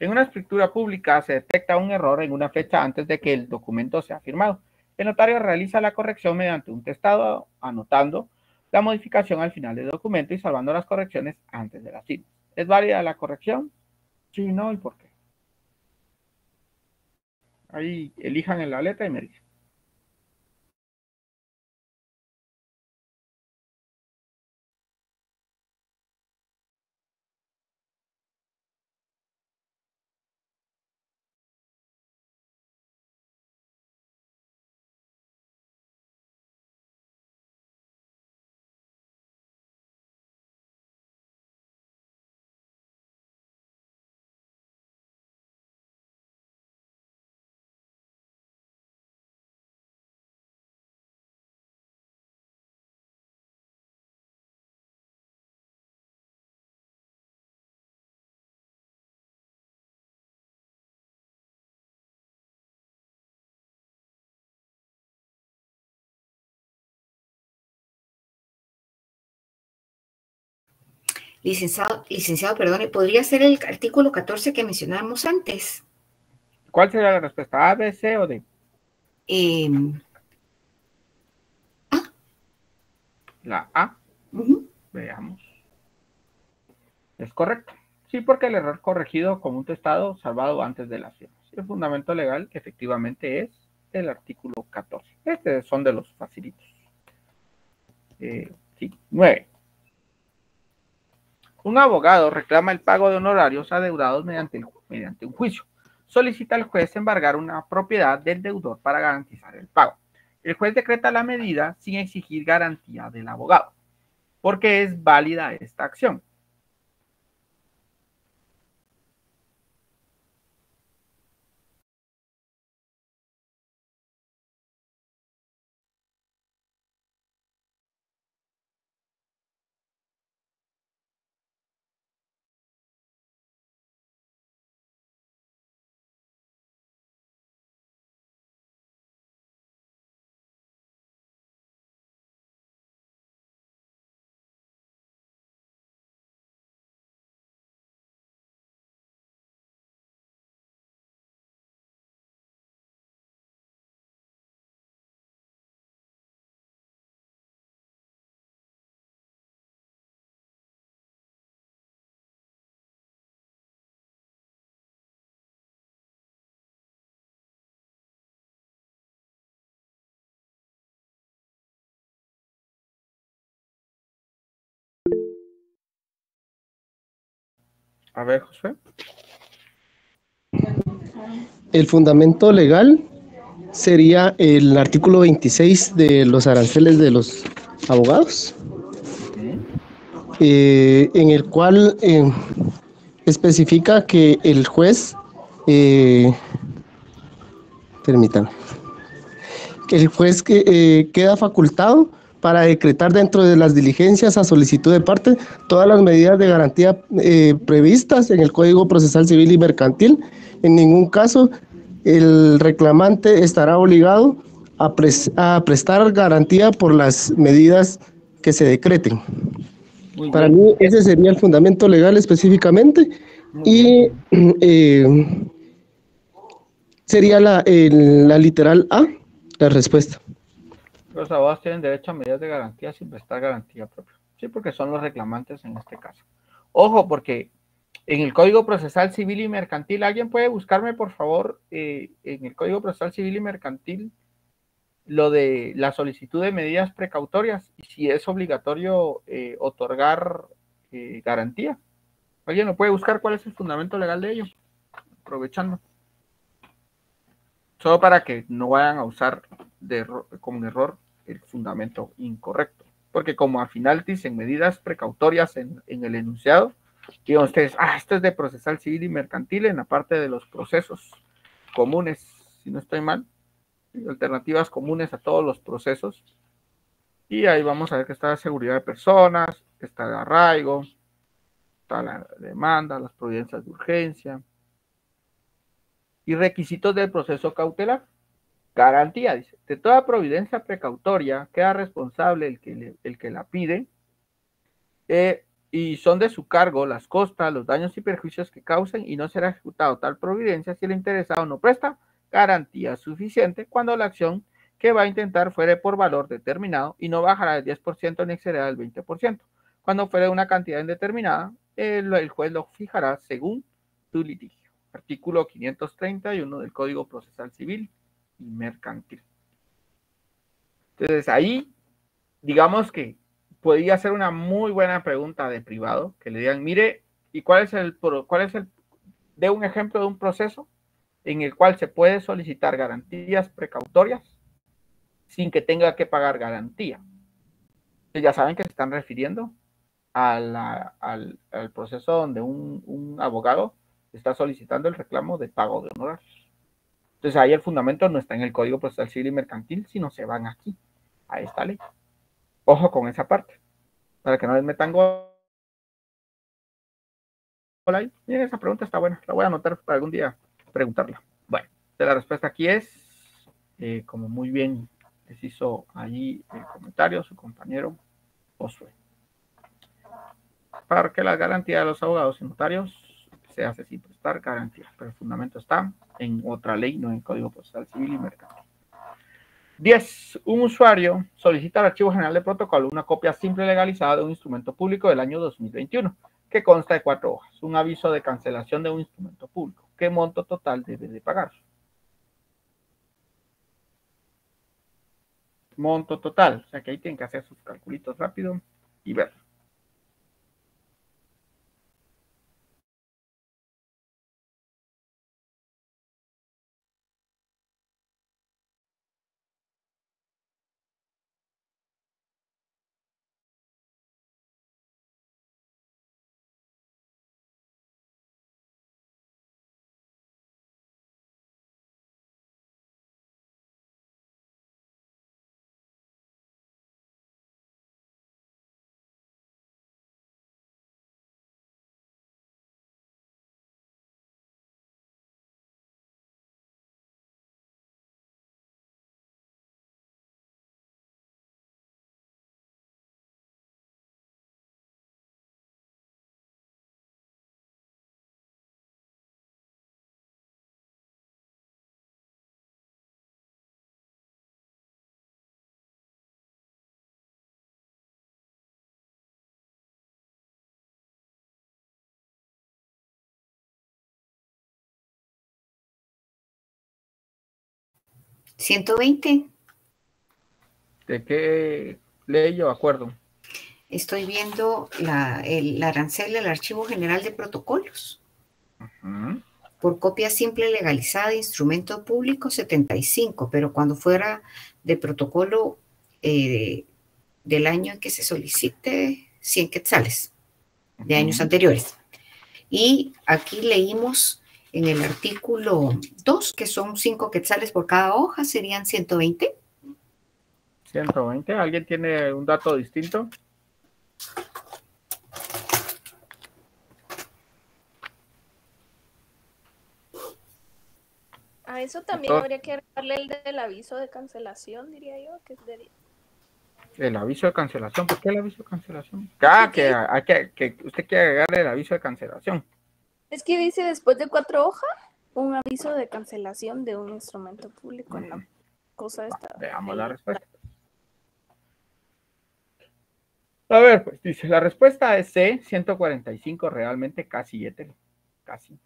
En una escritura pública se detecta un error en una fecha antes de que el documento sea firmado. El notario realiza la corrección mediante un testado, anotando la modificación al final del documento y salvando las correcciones antes de la firma. ¿Es válida la corrección? Sí, no, ¿y por qué? Ahí elijan en la letra y me dicen. Licenciado, perdone, ¿podría ser el artículo 14 que mencionábamos antes? ¿Cuál sería la respuesta? ¿A, B, C o D? A. La A. Uh-huh. Veamos. Es correcto. Sí, porque el error corregido con un testado salvado antes de la firma. El fundamento legal efectivamente es el artículo 14. Estos son de los facilitos. Sí. 9. Un abogado reclama el pago de honorarios adeudados mediante un juicio. Solicita al juez embargar una propiedad del deudor para garantizar el pago. El juez decreta la medida sin exigir garantía del abogado. ¿Por qué es válida esta acción? A ver, José. El fundamento legal sería el artículo 26 de los aranceles de los abogados, en el cual especifica que el juez, permítanme, que el juez queda facultado para decretar dentro de las diligencias a solicitud de parte todas las medidas de garantía previstas en el Código Procesal Civil y Mercantil. En ningún caso el reclamante estará obligado a prestar garantía por las medidas que se decreten. Para mí ese sería el fundamento legal específicamente y sería la literal A, la respuesta. Los abogados tienen derecho a medidas de garantía sin prestar garantía propia. Sí, porque son los reclamantes en este caso. Ojo, porque en el Código Procesal Civil y Mercantil, ¿alguien puede buscarme, por favor, en el Código Procesal Civil y Mercantil, lo de la solicitud de medidas precautorias y si es obligatorio otorgar garantía? ¿Alguien lo puede buscar? ¿Cuál es el fundamento legal de ello? Aprovechando. Solo para que no vayan a usar como error el fundamento incorrecto. Porque como al final dicen medidas precautorias en el enunciado, digan ustedes, esto es de procesal civil y mercantil en la parte de los procesos comunes, si no estoy mal, alternativas comunes a todos los procesos, Y ahí vamos a ver que está la seguridad de personas, está el arraigo, está la demanda, las providencias de urgencia. Y requisitos del proceso cautelar. Garantía, dice, de toda providencia precautoria queda responsable el que la pide, y son de su cargo las costas, los daños y perjuicios que causen, y no será ejecutado tal providencia si el interesado no presta garantía suficiente cuando la acción que va a intentar fuere por valor determinado y no bajará del 10% ni excederá del 20%. Cuando fuere una cantidad indeterminada, el juez lo fijará según su litigio. Artículo 531 del Código Procesal Civil y Mercantil. Entonces ahí, digamos que podría ser una muy buena pregunta de privado, que le digan, mire, ¿y de un ejemplo de un proceso en el cual se puede solicitar garantías precautorias sin que tenga que pagar garantía? Entonces ya saben que se están refiriendo al proceso donde un abogado está solicitando el reclamo de pago de honorarios. Entonces ahí el fundamento no está en el Código Procesal Civil y Mercantil, sino se van aquí, a esta ley. Ojo con esa parte, para que no les metan gol ahí. Miren, esa pregunta está buena, la voy a anotar para algún día preguntarla. Bueno, la respuesta aquí es, como muy bien les hizo allí el comentario su compañero Josué. Para que la garantía de los abogados y notarios se hace sin prestar garantía, pero el fundamento está en otra ley, no en el Código Procesal Civil y Mercantil. 10. Un usuario solicita al Archivo General de Protocolo una copia simple legalizada de un instrumento público del año 2021, que consta de 4 hojas. Un aviso de cancelación de un instrumento público. ¿Qué monto total debe de pagar? Monto total. O sea que ahí tienen que hacer sus calculitos rápido y ver. ¿120? ¿De qué ley o acuerdo? Estoy viendo el arancel del Archivo General de Protocolos. Por copia simple legalizada de instrumento público, 75, pero cuando fuera de protocolo del año en que se solicite, 100 quetzales de años anteriores. Y aquí leímos en el artículo 2 que son 5 quetzales por cada hoja, serían 120. 120. ¿Alguien tiene un dato distinto? A eso también habría que agregarle el del aviso de cancelación, diría yo, que sería. El aviso de cancelación. ¿Por qué el aviso de cancelación? Que usted quiere agregarle el aviso de cancelación. Es que dice después de 4 hojas, un aviso de cancelación de un instrumento público en la cosa esta. Veamos la respuesta. A ver, pues dice, la respuesta es C, 145, realmente casi éter. Casi.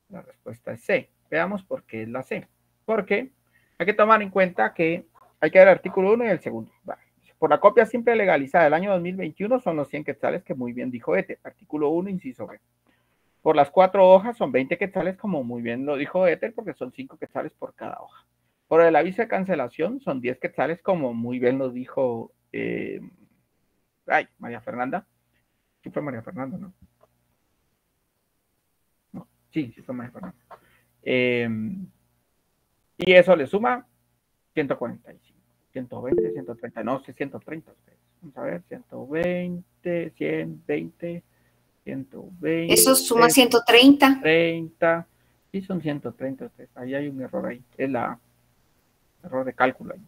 La respuesta es C. Veamos por qué es la C. Porque hay que tomar en cuenta que hay que ver el artículo 1 y el segundo. Vale. Por la copia simple legalizada del año 2021 son los 100 quetzales que muy bien dijo Éter. Artículo 1, inciso B. Por las 4 hojas son 20 quetzales, como muy bien lo dijo Éter, porque son 5 quetzales por cada hoja. Por el aviso de cancelación son 10 quetzales, como muy bien lo dijo María Fernanda. Sí fue María Fernanda, ¿no? No, sí fue María Fernanda. Y eso le suma 145. 120, 130, no, sí, 130. Vamos a ver, 120, 120, 120. Eso suma 130. 30. Sí, son 130. Ahí hay un error ahí. Es la error de cálculo ahí.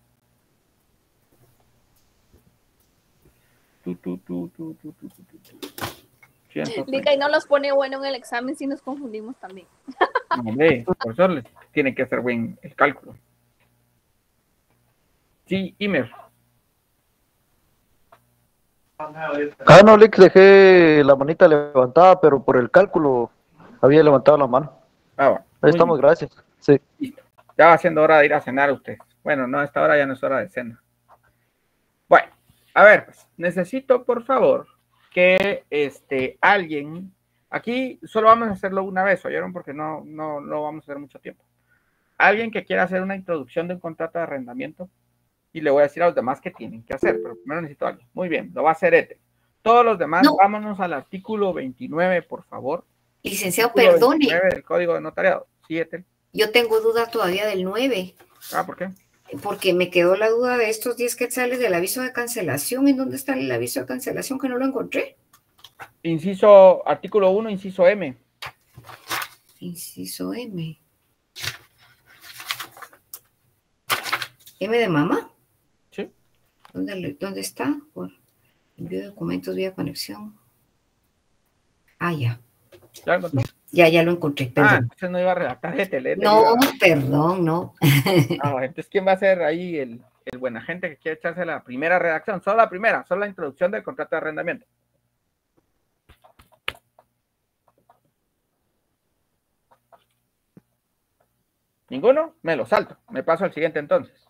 Diga, y no los pone bueno en el examen si nos confundimos también. Hombre, por eso les tiene que hacer buen el cálculo. Sí, Imer. No, Lick, dejé la manita levantada, pero por el cálculo había levantado la mano. Bueno, Ahí estamos, bien. gracias. Sí. Listo. Ya va siendo hora de ir a cenar usted. Bueno, no, a esta hora ya no es hora de cena. Bueno, a ver, pues, necesito, por favor, que alguien, aquí solo vamos a hacerlo una vez, ¿oyeron? Porque no vamos a hacer mucho tiempo. Alguien que quiera hacer una introducción de un contrato de arrendamiento, y le voy a decir a los demás qué tienen que hacer, pero primero necesito a alguien. Muy bien, lo va a hacer Ete. Todos los demás, vámonos al artículo 29, por favor. Licenciado, artículo perdone. 29 del Código de Notariado. Sí, Ete. Yo tengo duda todavía del 9. ¿Por qué? Porque me quedó la duda de estos 10 quetzales del aviso de cancelación. ¿En dónde está el aviso de cancelación que no lo encontré? Inciso, artículo 1, inciso M. Inciso M. ¿M de mamá? Sí. ¿Dónde está? Por envío de documentos vía conexión. Ya. ¿Ya lo encontré? Ya lo encontré, perdón. Entonces no iba a redactar Ete. No, perdón, no. Entonces, ¿quién va a ser ahí el buena gente que quiere echarse la primera redacción? Solo la primera, solo la introducción del contrato de arrendamiento. ¿Ninguno? Me lo salto. Me paso al siguiente entonces.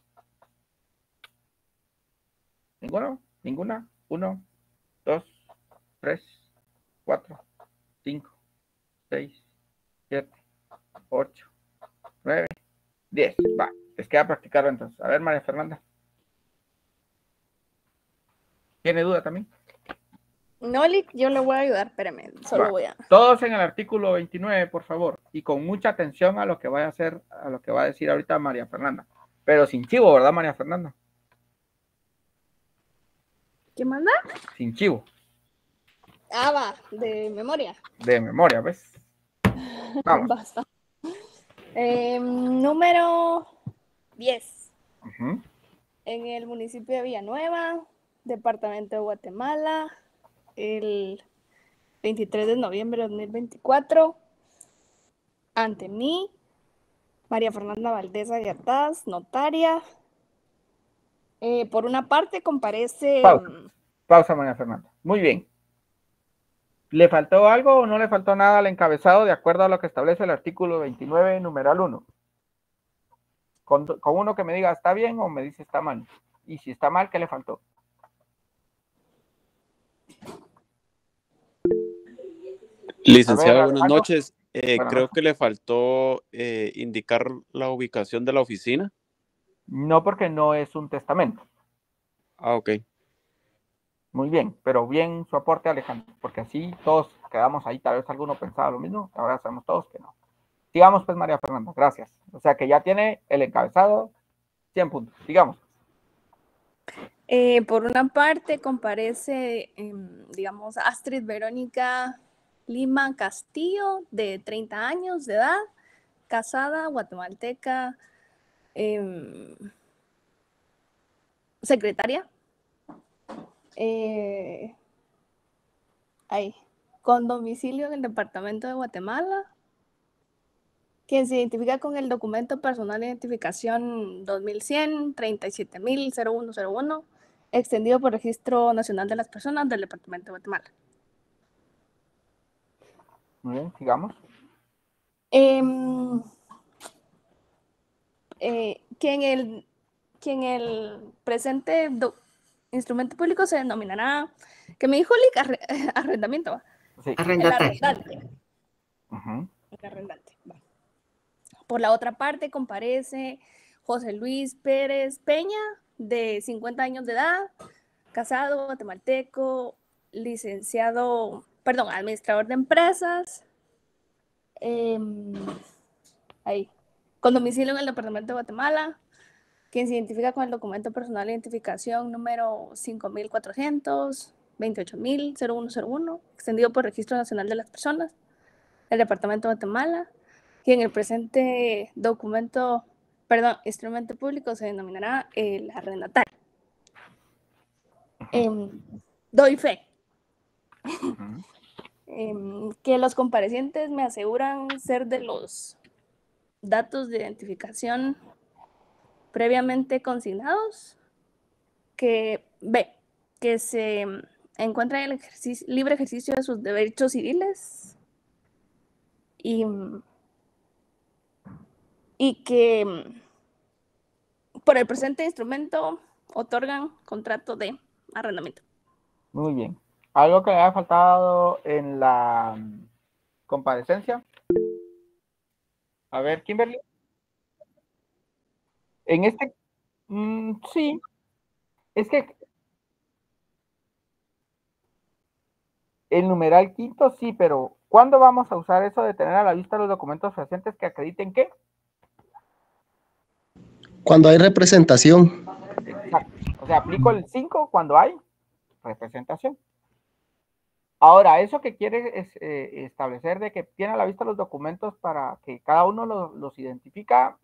¿Ninguno? ¿Ninguna? 1, 2, 3, 4, 5, 6, 7, 8, 9, 10. Va, les queda practicarlo entonces. A ver, María Fernanda. ¿Tiene duda también? No, Lick, yo le voy a ayudar, espérame, solo voy a... Todos en el artículo 29, por favor, y con mucha atención a lo que vaya a hacer, a lo que va a decir ahorita María Fernanda. Pero sin chivo, ¿verdad, María Fernanda? ¿Qué manda? Sin chivo. Va, de memoria. De memoria, ¿ves? Vamos. Basta. Número 10. En el municipio de Villanueva, departamento de Guatemala, el 23 de noviembre de 2024, ante mí, María Fernanda Valdés Aguiatás, notaria. Por una parte comparece... Pausa, María Fernanda. Muy bien. ¿Le faltó algo o no le faltó nada al encabezado de acuerdo a lo que establece el artículo 29, numeral 1? Con uno que me diga está bien o me dice está mal. Y si está mal, ¿qué le faltó? Licenciado, buenas noches. Creo que le faltó indicar la ubicación de la oficina. No, porque no es un testamento. Ok. Muy bien, pero bien su aporte, Alejandro, porque así todos quedamos ahí. Tal vez alguno pensaba lo mismo, ahora sabemos todos que no. Sigamos pues, María Fernanda, gracias. O sea que ya tiene el encabezado 100 puntos. Sigamos. Por una parte comparece, digamos, Astrid Verónica Lima Castillo, de 30 años de edad, casada, guatemalteca, secretaria, con domicilio en el departamento de Guatemala, quien se identifica con el documento personal de identificación 2100 37.00101, extendido por Registro Nacional de las Personas del Departamento de Guatemala. Muy bien, sigamos. Que en el presente instrumento público se denominará, que me dijo Lick, arrendamiento. Sí. Arrendante. El arrendante. Va. Por la otra parte comparece José Luis Pérez Peña, de 50 años de edad, casado, guatemalteco, administrador de empresas, con domicilio en el departamento de Guatemala, quien se identifica con el documento personal de identificación número 5400, 28000-0101, extendido por Registro Nacional de las Personas del Departamento de Guatemala, que en el presente instrumento público se denominará el arrendatario. Doy fe que los comparecientes me aseguran ser de los datos de identificación previamente consignados, que se encuentran en el libre ejercicio de sus derechos civiles y que por el presente instrumento otorgan contrato de arrendamiento. Muy bien. ¿Algo que le haya faltado en la comparecencia? A ver, Kimberly. En este, sí, es que el numeral quinto sí, pero ¿cuándo vamos a usar eso de tener a la vista los documentos fehacientes que acrediten qué? Cuando hay representación. Exacto. O sea, aplico el 5 cuando hay representación. Ahora, eso que quiere es establecer de que tiene a la vista los documentos para que cada uno los identifica,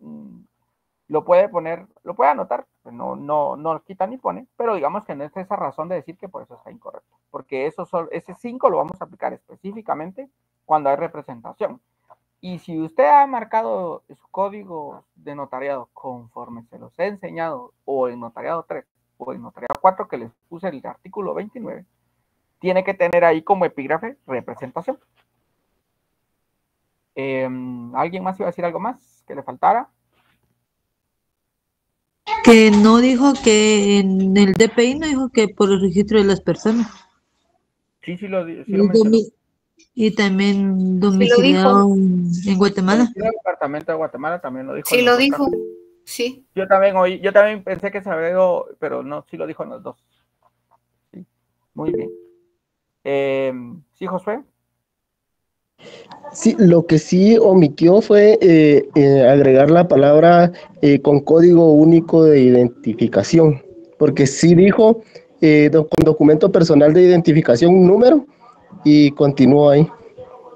lo puede poner, lo puede anotar, no quita ni pone, pero digamos que no es esa razón de decir que por eso está incorrecto, porque ese 5 lo vamos a aplicar específicamente cuando hay representación. Y si usted ha marcado su código de notariado conforme se los he enseñado, o en notariado 3, o en notariado 4, que les puse el artículo 29, tiene que tener ahí como epígrafe representación. ¿Alguien más iba a decir algo más que le faltara? Que no dijo que en el DPI no dijo que por el registro de las personas. Sí lo mencionó. Y también domiciliado en Guatemala. El departamento de Guatemala también lo dijo. Sí lo dijo, sí. Yo también pensé que se agregó, pero no, sí lo dijo en los dos. Sí. Muy bien. ¿Sí, Josué? Sí, lo que sí omitió fue agregar la palabra con código único de identificación, porque sí dijo con documento personal de identificación número y continuó ahí.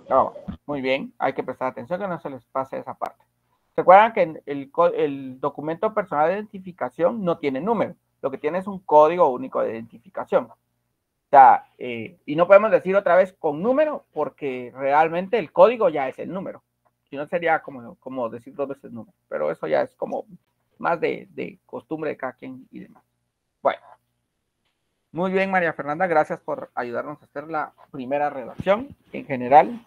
No, muy bien, hay que prestar atención que no se les pase esa parte. ¿Se que el documento personal de identificación no tiene número? Lo que tiene es un código único de identificación. O sea, y no podemos decir otra vez con número porque realmente el código ya es el número. Si no sería como decir 2 veces número. Pero eso ya es como más de costumbre de cada quien y demás. Bueno. Muy bien, María Fernanda. Gracias por ayudarnos a hacer la primera redacción en general.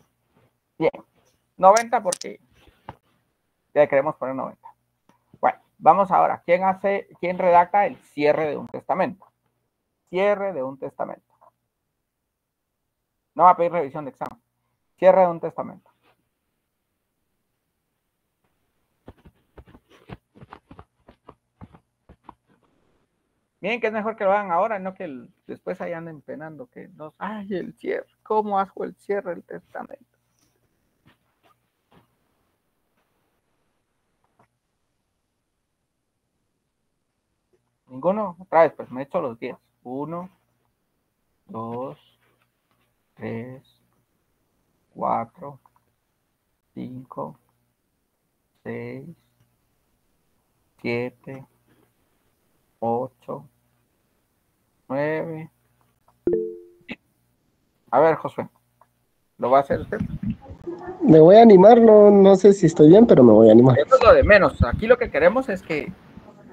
Bien. 90 porque ya queremos poner 90. Bueno, vamos ahora. ¿Quién redacta el cierre de un testamento? Cierre de un testamento. No va a pedir revisión de examen. Cierre de un testamento. Miren que es mejor que lo hagan ahora, no que después ahí anden penando que no. Ay, el cierre. ¿Cómo hago el cierre del testamento? ¿Ninguno? Otra vez, pues me echo los 10. 1, 2, 3, 4, 5, 6, 7, 8, 9. A ver, Josué, ¿lo va a hacer usted? Me voy a animar, no sé si estoy bien, pero me voy a animar. Eso es lo de menos. Aquí lo que queremos es que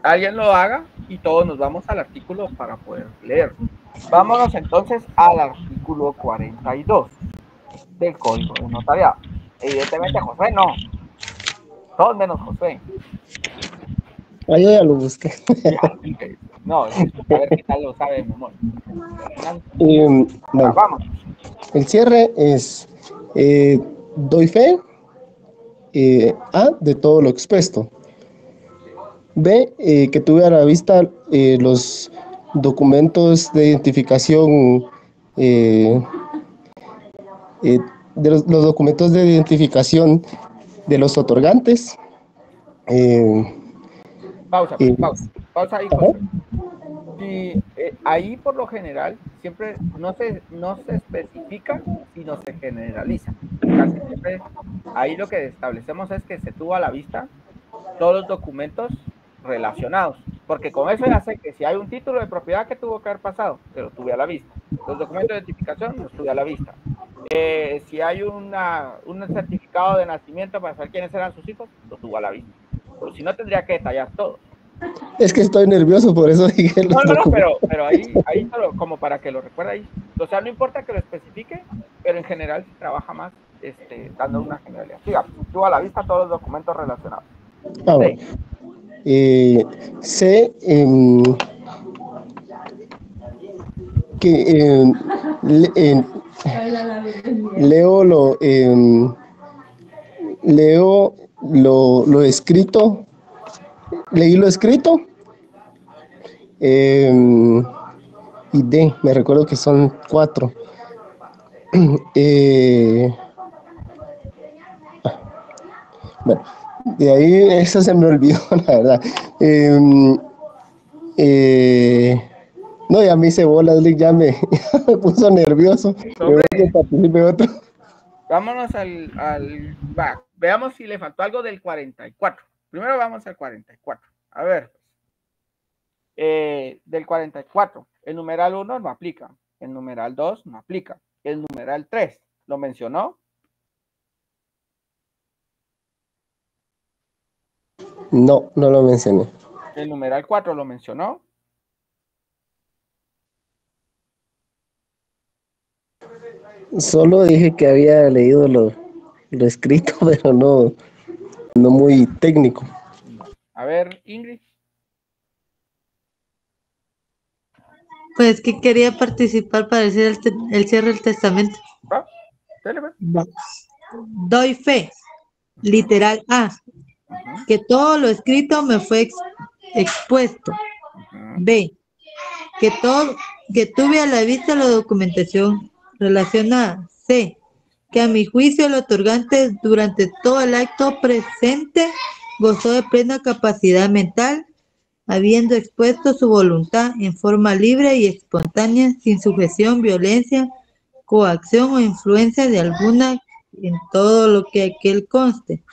alguien lo haga y todos nos vamos al artículo para poder leer. Vámonos entonces al artículo 42 del Código de Notariado. Evidentemente Josué no. Todos menos Josué. Ahí ya lo busqué. No, a ver qué tal lo sabe de memoria. Bueno, vamos. El cierre es doy fe A de todo lo expuesto. B, que tuve a la vista los documentos de identificación de los documentos de identificación de los otorgantes. Pausa ahí, José. Sí, ahí por lo general siempre no se especifica, sino se generaliza. Casi siempre ahí lo que establecemos es que se tuvo a la vista todos los documentos relacionados, porque con eso ya sé que si hay un título de propiedad que tuvo que haber pasado, se lo tuve a la vista. Los documentos de identificación los tuve a la vista. Si hay un certificado de nacimiento para saber quiénes eran sus hijos, lo tuvo a la vista. Pero si no, tendría que detallar todo. Es que estoy nervioso, por eso dije los No, pero ahí solo como para que lo recuerde ahí. O sea, no importa que lo especifique, pero en general se trabaja más dando una generalidad. Digamos, tuvo a la vista todos los documentos relacionados. Bueno. Sé que leo lo escrito, leí lo escrito, y me recuerdo que son 4. Bueno, de ahí eso se me olvidó, la verdad. No, ya me hice bolas, ya me puso nervioso. Vámonos veamos si le faltó algo del 44. Primero vamos al 44. A ver. Del 44. El numeral 1 no aplica. El numeral 2 no aplica. El numeral 3, ¿lo mencionó? No, no lo mencioné. El numeral 4, ¿lo mencionó? Solo dije que había leído lo escrito, pero no muy técnico. A ver, Ingrid. Pues que quería participar para decir el cierre del testamento. Doy fe, literal A, que todo lo escrito me fue expuesto. B, que tuve a la vista la documentación relacionada. C, que a mi juicio el otorgante durante todo el acto presente gozó de plena capacidad mental, habiendo expuesto su voluntad en forma libre y espontánea, sin sujeción, violencia, coacción o influencia de alguna en todo lo que aquel conste.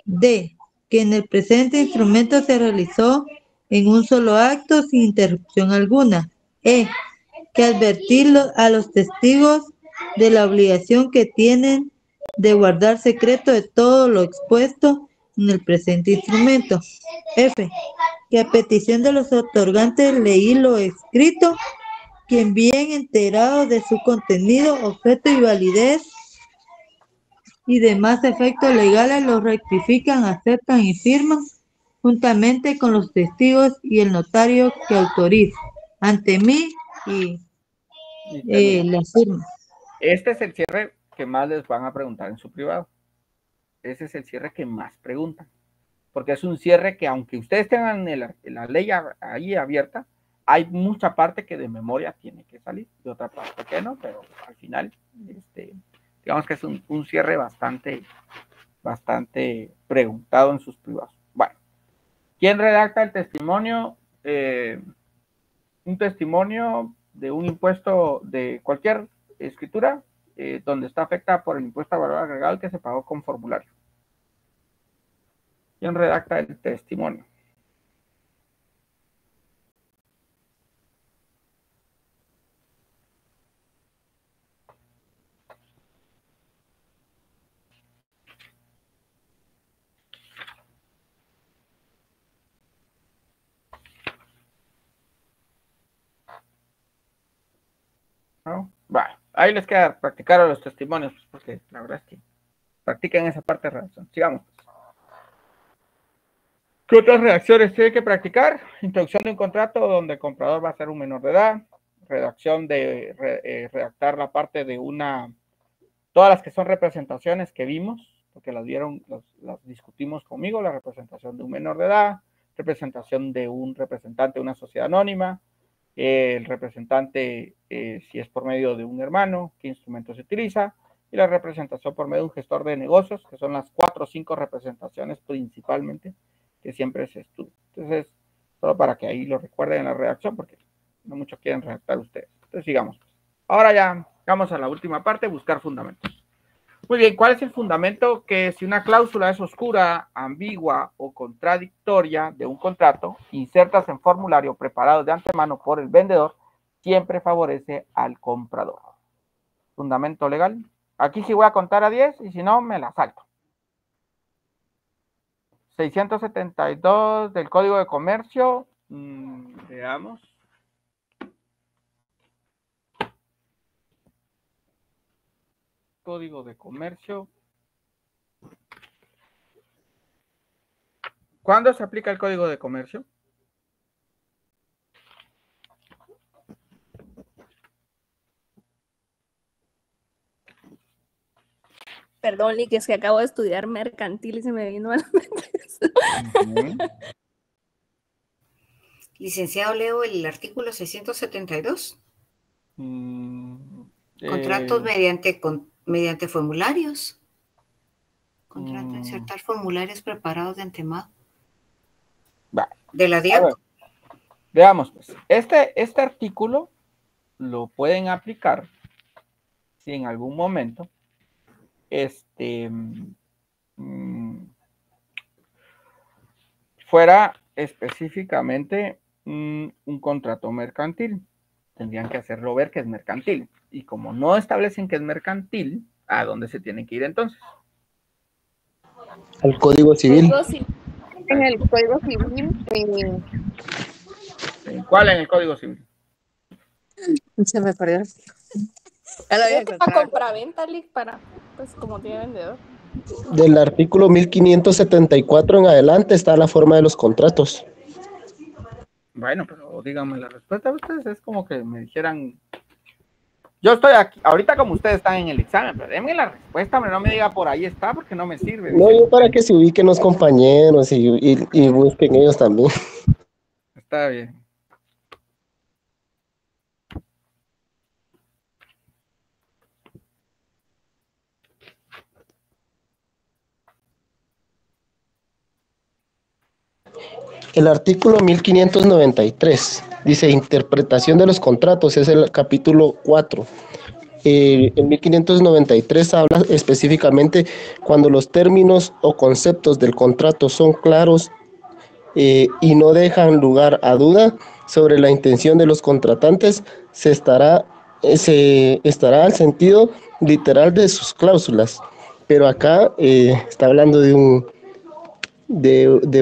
D, que en el presente instrumento se realizó en un solo acto sin interrupción alguna. E, que advertir a los testigos de la obligación que tienen de guardar secreto de todo lo expuesto en el presente instrumento. F, que a petición de los otorgantes leí lo escrito, quien bien enterado de su contenido, objeto y validez y demás efectos legales lo rectifican, aceptan y firman juntamente con los testigos y el notario que autoriza ante mí y la firma. Este es el cierre que más les van a preguntar en su privado. Ese es el cierre que más preguntan. Porque es un cierre que aunque ustedes tengan la ley ahí abierta, hay mucha parte que de memoria tiene que salir y otra parte que no, pero al final, digamos que es un cierre bastante preguntado en sus privados. Bueno, ¿quién redacta el testimonio? Un testimonio de un impuesto de cualquier escritura donde está afectada por el impuesto a valor agregado que se pagó con formulario. ¿Quién redacta el testimonio? ¿No? Bueno, ahí les queda practicar a los testimonios, porque la verdad es que practiquen esa parte de redacción. Sigamos. ¿Qué otras redacciones tiene que practicar? Introducción de un contrato donde el comprador va a ser un menor de edad. Redacción de redactar la parte de todas las que son representaciones que vimos, porque las discutimos conmigo, la representación de un menor de edad, representación de un representante de una sociedad anónima, el representante si es por medio de un hermano, qué instrumento se utiliza, y la representación por medio de un gestor de negocios, que son las 4 o 5 representaciones principalmente que siempre se Entonces, solo para que ahí lo recuerden en la redacción, porque no muchos quieren redactar ustedes. Entonces, sigamos. Ahora ya vamos a la última parte, buscar fundamentos. Muy bien, ¿cuál es el fundamento? Que si una cláusula es oscura, ambigua o contradictoria de un contrato, insertas en formulario preparado de antemano por el vendedor, siempre favorece al comprador. Fundamento legal. Aquí sí voy a contar a 10 y si no, me la salto. 672 del Código de Comercio. Veamos. Código de Comercio. ¿Cuándo se aplica el Código de Comercio? Perdón, Lick, es que acabo de estudiar mercantil y se me vino a la mente. Licenciado, leo el artículo 672. Contratos mediante formularios. Contrato, insertar formularios preparados de antemano. De la DIAC. Veamos, pues. Este artículo lo pueden aplicar si en algún momento fuera específicamente un contrato mercantil. Tendrían que hacerlo ver que es mercantil. Y como no establecen que es mercantil, ¿a dónde se tienen que ir entonces? Al Código Civil. En el Código Civil. ¿Cuál en el Código Civil? Se me perdió. Para compraventa, Lick, para, pues como tiene vendedor. Del artículo 1574 en adelante está la forma de los contratos. Bueno, pero díganme la respuesta. Ustedes es como que me dijeran. Yo estoy aquí, ahorita como ustedes están en el examen, pero denme la respuesta, no me diga por ahí está, porque no me sirve. No, yo para que se ubiquen los compañeros y busquen ellos también. Está bien. El artículo 1593 dice interpretación de los contratos, es el capítulo 4. En 1593 habla específicamente cuando los términos o conceptos del contrato son claros y no dejan lugar a duda sobre la intención de los contratantes, se estará al sentido literal de sus cláusulas. Pero acá está hablando de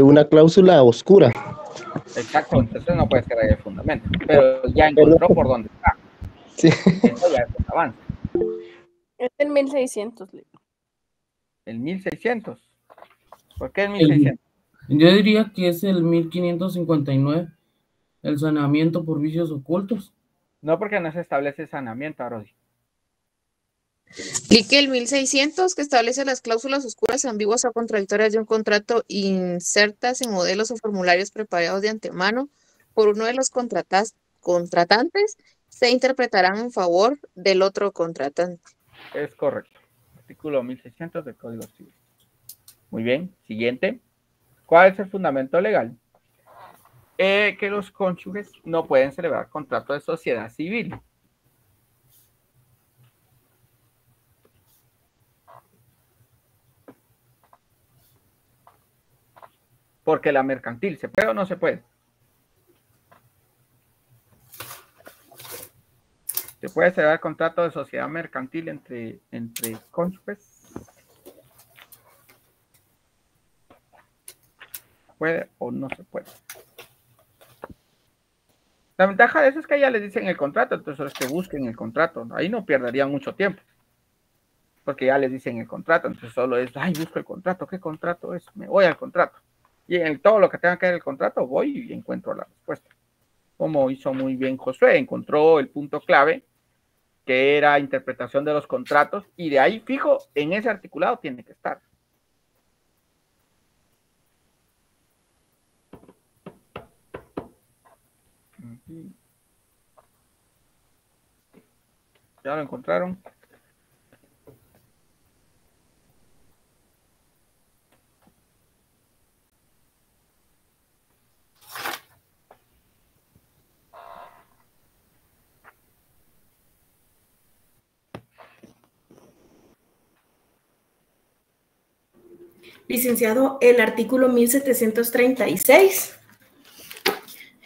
una cláusula oscura. Exacto, entonces no puede ser ahí el fundamento, pero ya encontró por dónde está. Sí. Eso ya es un avance. Es el 1600, Lick. El 1600. ¿Por qué el 1600? Yo diría que es el 1559, el saneamiento por vicios ocultos. No, porque no se establece saneamiento, Arodi. Y que el 1600, que establece las cláusulas oscuras, ambiguas o contradictorias de un contrato insertas en modelos o formularios preparados de antemano por uno de los contratantes, se interpretarán en favor del otro contratante. Es correcto. Artículo 1600 del Código Civil. Muy bien. Siguiente. ¿Cuál es el fundamento legal? Que los cónyuges no pueden celebrar contrato de sociedad civil. Porque la mercantil, ¿se puede o no se puede? ¿Se puede celebrar contrato de sociedad mercantil entre cónyuges? ¿Puede o no se puede? La ventaja de eso es que ya les dicen el contrato, entonces es que busquen el contrato. Ahí no perderían mucho tiempo. Porque ya les dicen el contrato, entonces solo es, ay, busco el contrato, ¿qué contrato es? Me voy al contrato. Y en todo lo que tenga que ver el contrato, voy y encuentro la respuesta. Como hizo muy bien Josué, encontró el punto clave, que era interpretación de los contratos, y de ahí, fijo, en ese articulado tiene que estar. ¿Ya lo encontraron? Licenciado, el artículo 1736.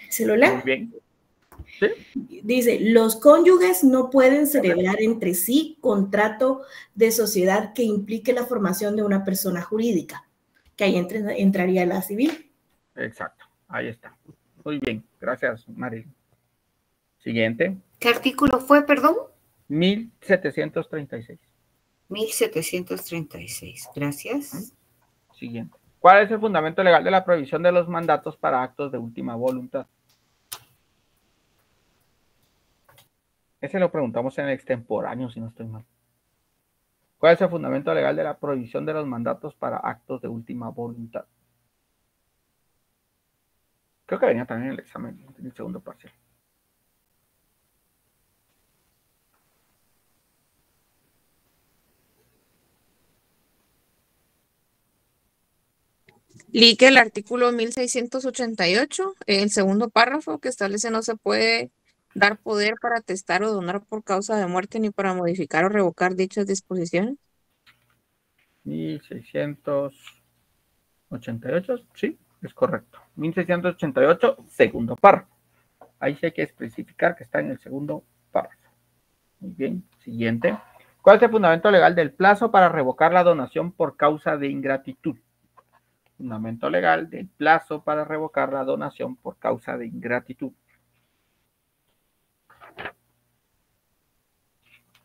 ¿Se lo leo? Muy bien. ¿Sí? Dice, los cónyuges no pueden celebrar entre sí contrato de sociedad que implique la formación de una persona jurídica, que ahí entraría la civil. Exacto, ahí está. Muy bien, gracias, Mari. Siguiente. ¿Qué artículo fue, perdón? 1736. 1736, gracias. Siguiente. ¿Cuál es el fundamento legal de la prohibición de los mandatos para actos de última voluntad? Ese lo preguntamos en el extemporáneo, si no estoy mal. ¿Cuál es el fundamento legal de la prohibición de los mandatos para actos de última voluntad? Creo que venía también en el examen, en el segundo parcial. Leí que el artículo 1688, el segundo párrafo, que establece no se puede dar poder para atestar o donar por causa de muerte ni para modificar o revocar dichas disposiciones. 1688, sí, es correcto. 1688, segundo párrafo. Ahí sí hay que especificar que está en el segundo párrafo. Muy bien, siguiente. ¿Cuál es el fundamento legal del plazo para revocar la donación por causa de ingratitud? Fundamento legal del plazo para revocar la donación por causa de ingratitud.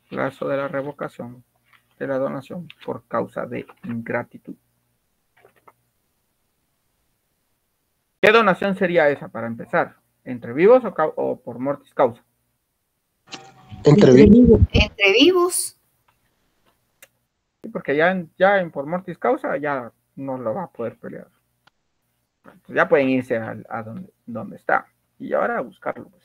Plazo de la revocación de la donación por causa de ingratitud. ¿Qué donación sería esa para empezar? ¿Entre vivos o por mortis causa? Entre vivos. Entre vivos. Sí, porque ya en por mortis causa ya no lo va a poder pelear. Entonces ya pueden irse a donde está. Y ahora a buscarlo. Pues.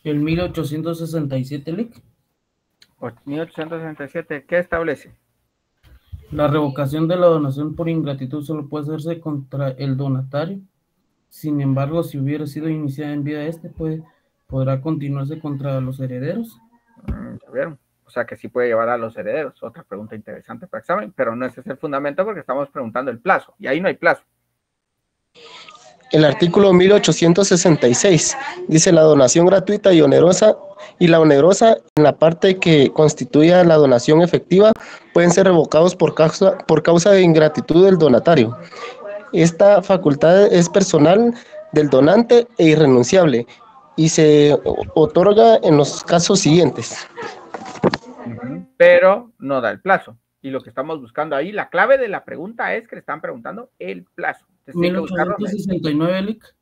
El 1867, Lic. 1867, ¿qué establece? La revocación de la donación por ingratitud solo puede hacerse contra el donatario. Sin embargo, si hubiera sido iniciada en vida podrá continuarse contra los herederos. ¿Ya vieron? O sea que sí puede llevar a los herederos. Otra pregunta interesante para examen, pero no ese es el fundamento porque estamos preguntando el plazo. Y ahí no hay plazo. El artículo 1866 dice la donación gratuita y onerosa, y la onerosa en la parte que constituya la donación efectiva pueden ser revocados por causa de ingratitud del donatario. Esta facultad es personal del donante e irrenunciable y se otorga en los casos siguientes. Pero no da el plazo. Y lo que estamos buscando ahí, la clave de la pregunta es que le están preguntando el plazo. 1869, Lic.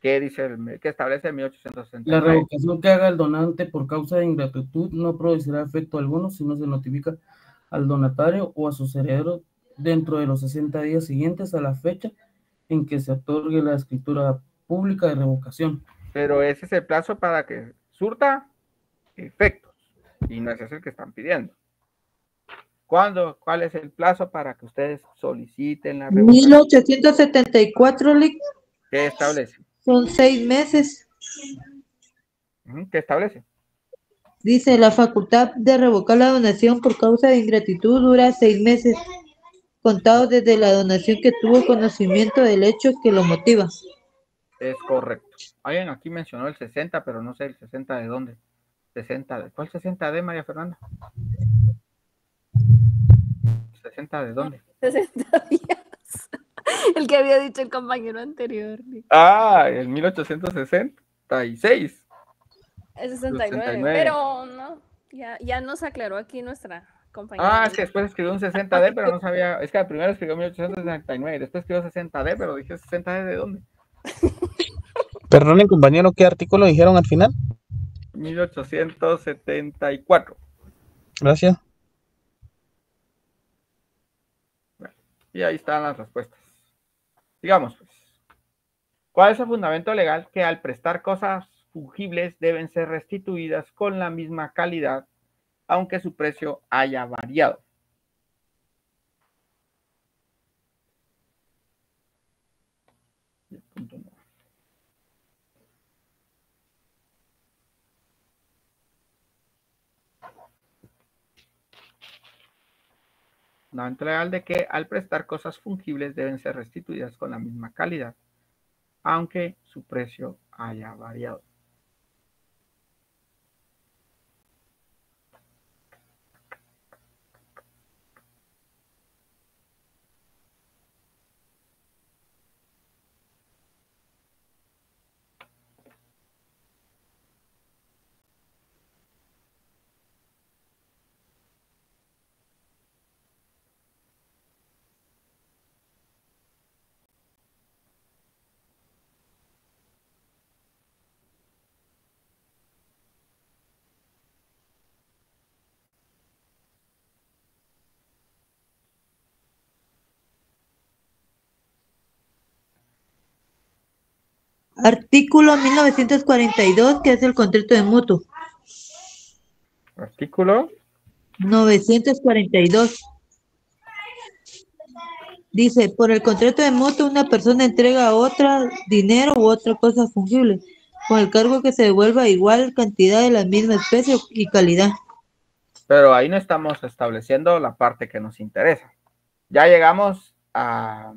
¿Qué dice qué establece el 1869? La revocación que haga el donante por causa de ingratitud no producirá efecto alguno si no se notifica al donatario o a sus herederos dentro de los 60 días siguientes a la fecha en que se otorgue la escritura pública de revocación. Pero ese es el plazo para que surta efectos y no ese es el que están pidiendo. ¿Cuál es el plazo para que ustedes soliciten la revocación? 1874, Lic. ¿Qué establece? Son 6 meses. ¿Qué establece? Dice, la facultad de revocar la donación por causa de ingratitud dura 6 meses, contados desde la donación que tuvo conocimiento del hecho que lo motiva. Es correcto. Alguien aquí mencionó el 60, pero no sé el 60 de dónde. 60 de, ¿cuál 60 de María Fernanda? 60 de dónde? 60 días. El que había dicho el compañero anterior. Ah, el 1866. El 69, pero no, ya nos aclaró aquí nuestra compañera. Ah, es que después escribió un 60D, pero no sabía, es que primero escribió 1869, después escribió 60D, pero dije 60D ¿de dónde? Perdón, compañero, ¿qué artículo dijeron al final? 1874. Gracias. Y ahí están las respuestas. Digamos, pues. ¿Cuál es el fundamento legal que al prestar cosas fungibles deben ser restituidas con la misma calidad, aunque su precio haya variado? fundamento legal de que al prestar cosas fungibles deben ser restituidas con la misma calidad, aunque su precio haya variado. Artículo 1942, que es el contrato de mutuo. Artículo 942. Dice, por el contrato de mutuo, una persona entrega a otra dinero u otra cosa fungible, con el cargo que se devuelva igual cantidad de la misma especie y calidad. Pero ahí no estamos estableciendo la parte que nos interesa. Ya llegamos a,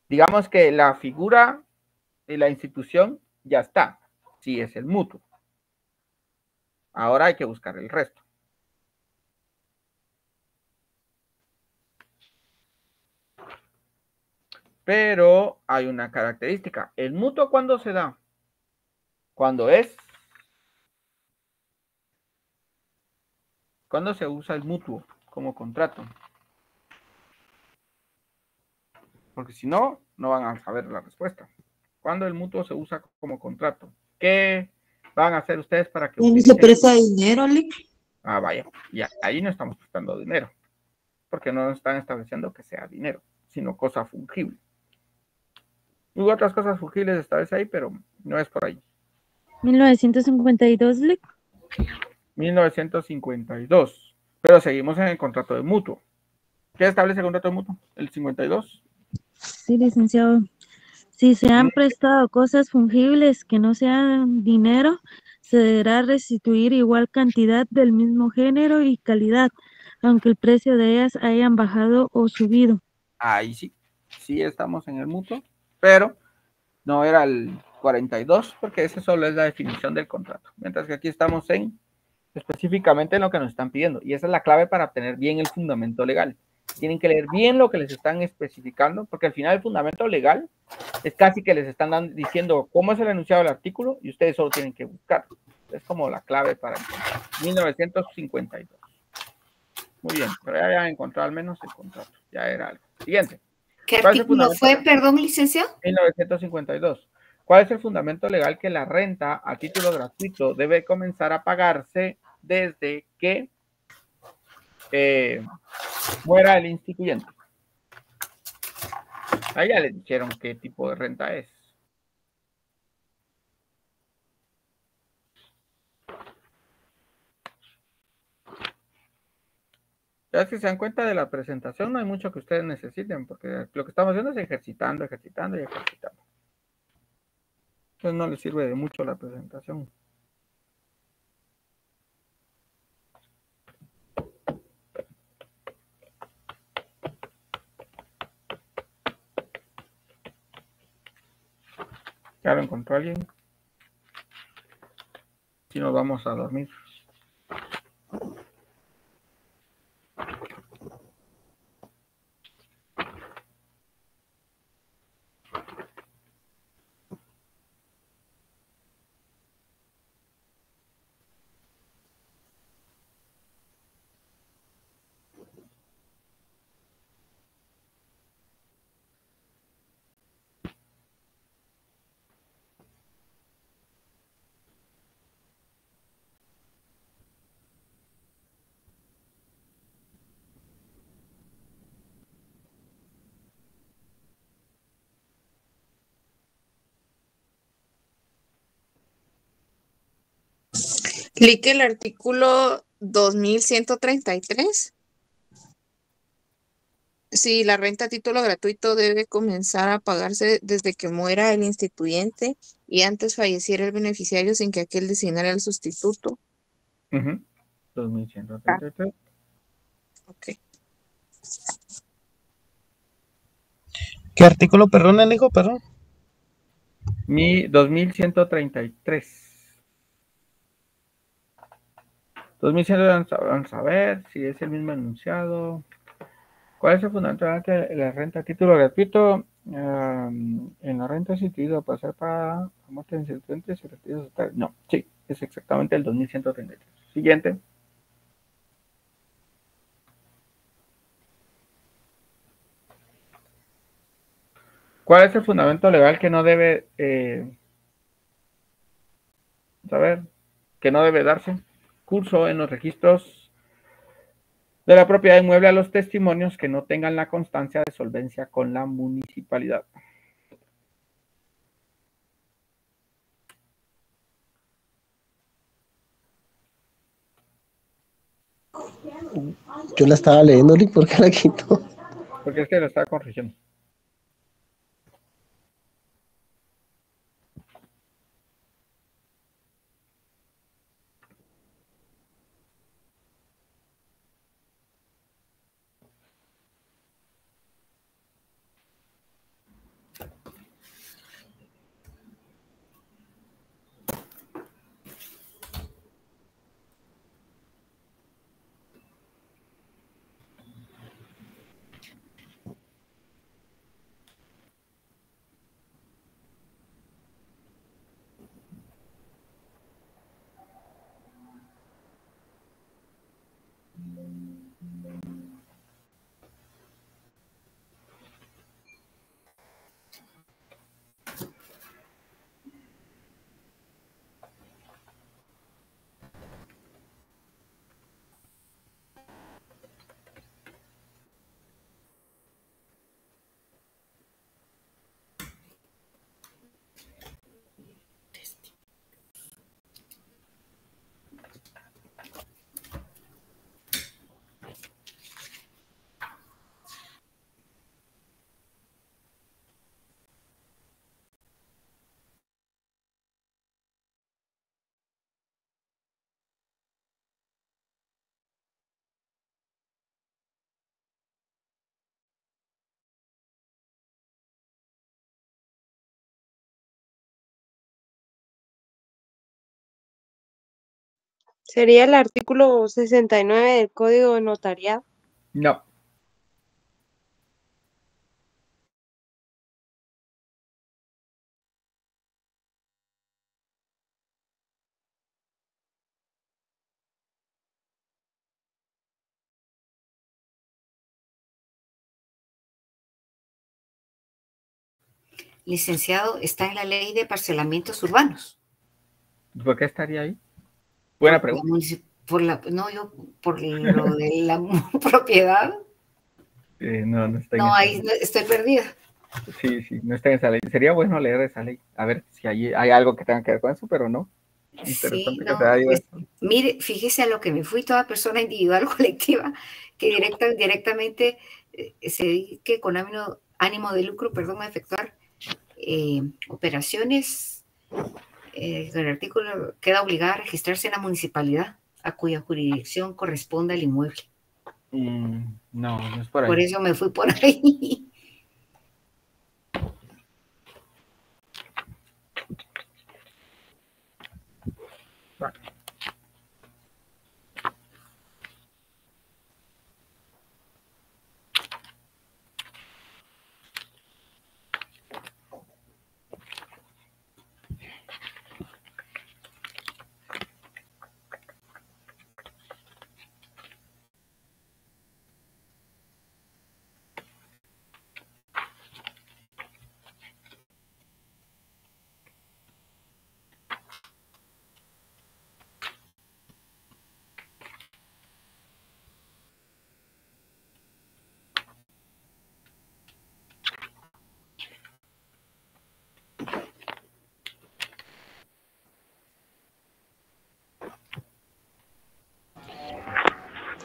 digamos que la figura y la institución ya está, sí es el mutuo. Ahora hay que buscar el resto. Pero hay una característica. ¿El mutuo cuándo se da? ¿Cuándo se usa el mutuo como contrato? Porque si no, no van a saber la respuesta. ¿Cuándo el mutuo se usa como contrato? ¿Qué van a hacer ustedes para que ¿Dónde se presta dinero, Lick? Ah, vaya, y ahí no estamos prestando dinero, porque no están estableciendo que sea dinero, sino cosa fungible. Hubo otras cosas fungibles establece ahí, pero no es por ahí. 1952, Lick. 1952, pero seguimos en el contrato de mutuo. ¿Qué establece el contrato de mutuo? ¿El 52? Sí, licenciado. Si se han prestado cosas fungibles que no sean dinero, se deberá restituir igual cantidad del mismo género y calidad, aunque el precio de ellas hayan bajado o subido. Ahí sí, sí estamos en el mutuo, pero no era el 42, porque ese solo es la definición del contrato. Mientras que aquí estamos específicamente en lo que nos están pidiendo, y esa es la clave para obtener bien el fundamento legal. Tienen que leer bien lo que les están especificando, porque al final el fundamento legal es casi que les están diciendo cómo es el enunciado del artículo y ustedes solo tienen que buscarlo. Es como la clave para encontrar. 1952. Muy bien, pero ya habían encontrado al menos el contrato. Ya era algo. Siguiente. ¿Qué artículo fue, perdón, licenciado? 1952. ¿Cuál es el fundamento legal que la renta a título gratuito debe comenzar a pagarse desde que muera el instituyente? Ahí ya le dijeron qué tipo de renta es. Ya si se dan cuenta de la presentación, no hay mucho que ustedes necesiten, porque lo que estamos haciendo es ejercitando y ejercitando. Entonces no les sirve de mucho la presentación. ¿Ya lo encontró alguien? Si nos vamos a dormir. Clique el artículo 2133. Sí, la renta a título gratuito debe comenzar a pagarse desde que muera el instituyente y antes falleciera el beneficiario sin que aquel designara el sustituto. 2133. Ok. ¿Qué artículo, perdón, dijo, perdón? 2133. 2100, vamos a ver si es el mismo enunciado. ¿Cuál es el fundamental que la renta a título gratuito? En la renta es instituido para ser para muerte de incidentes y retiros totales. No, sí, es exactamente el 2133. Siguiente. ¿Cuál es el fundamento legal que no debe que no debe darse curso en los registros de la propiedad inmueble a los testimonios que no tengan la constancia de solvencia con la municipalidad? Yo la estaba leyendo, Lick, ¿por qué la quito? Porque es que lo está corrigiendo. Sería el artículo 69 del Código de Notariado. No. Licenciado, está en la ley de parcelamientos urbanos. ¿Por qué estaría ahí? Buena pregunta. Por lo de la propiedad. No está en No, esa ahí ley. estoy perdida. Sí, no está en esa ley. Sería bueno leer esa ley, a ver si hay algo que tenga que ver con eso, pero no. Sí, no, pues, mire, fíjese a lo que me fui, toda persona individual o colectiva que directamente se dedique con ánimo de lucro, a efectuar operaciones, el artículo queda obligada a registrarse en la municipalidad a cuya jurisdicción corresponda el inmueble. No es por ahí. Por eso me fui por ahí.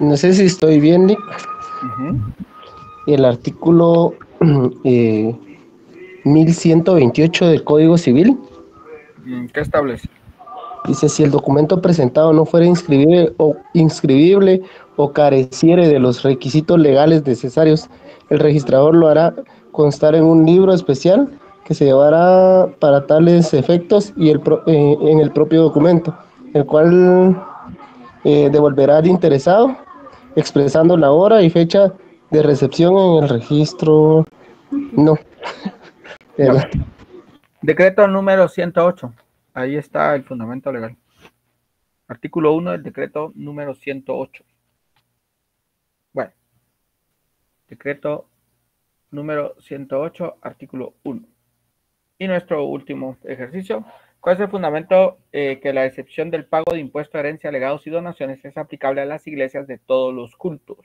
No sé si estoy bien, Nick. El artículo 1128 del Código Civil. ¿Qué establece? Dice, si el documento presentado no fuera inscribible o careciere de los requisitos legales necesarios, el registrador lo hará constar en un libro especial que se llevará para tales efectos y en el propio documento, el cual devolverá al interesado, expresando la hora y fecha de recepción en el registro. No. Ya. Decreto número 108. Ahí está el fundamento legal. Artículo 1 del decreto número 108. Bueno. Decreto número 108, artículo 1. Y nuestro último ejercicio. ¿Cuál es el fundamento que la excepción del pago de impuesto a herencia, legados y donaciones es aplicable a las iglesias de todos los cultos?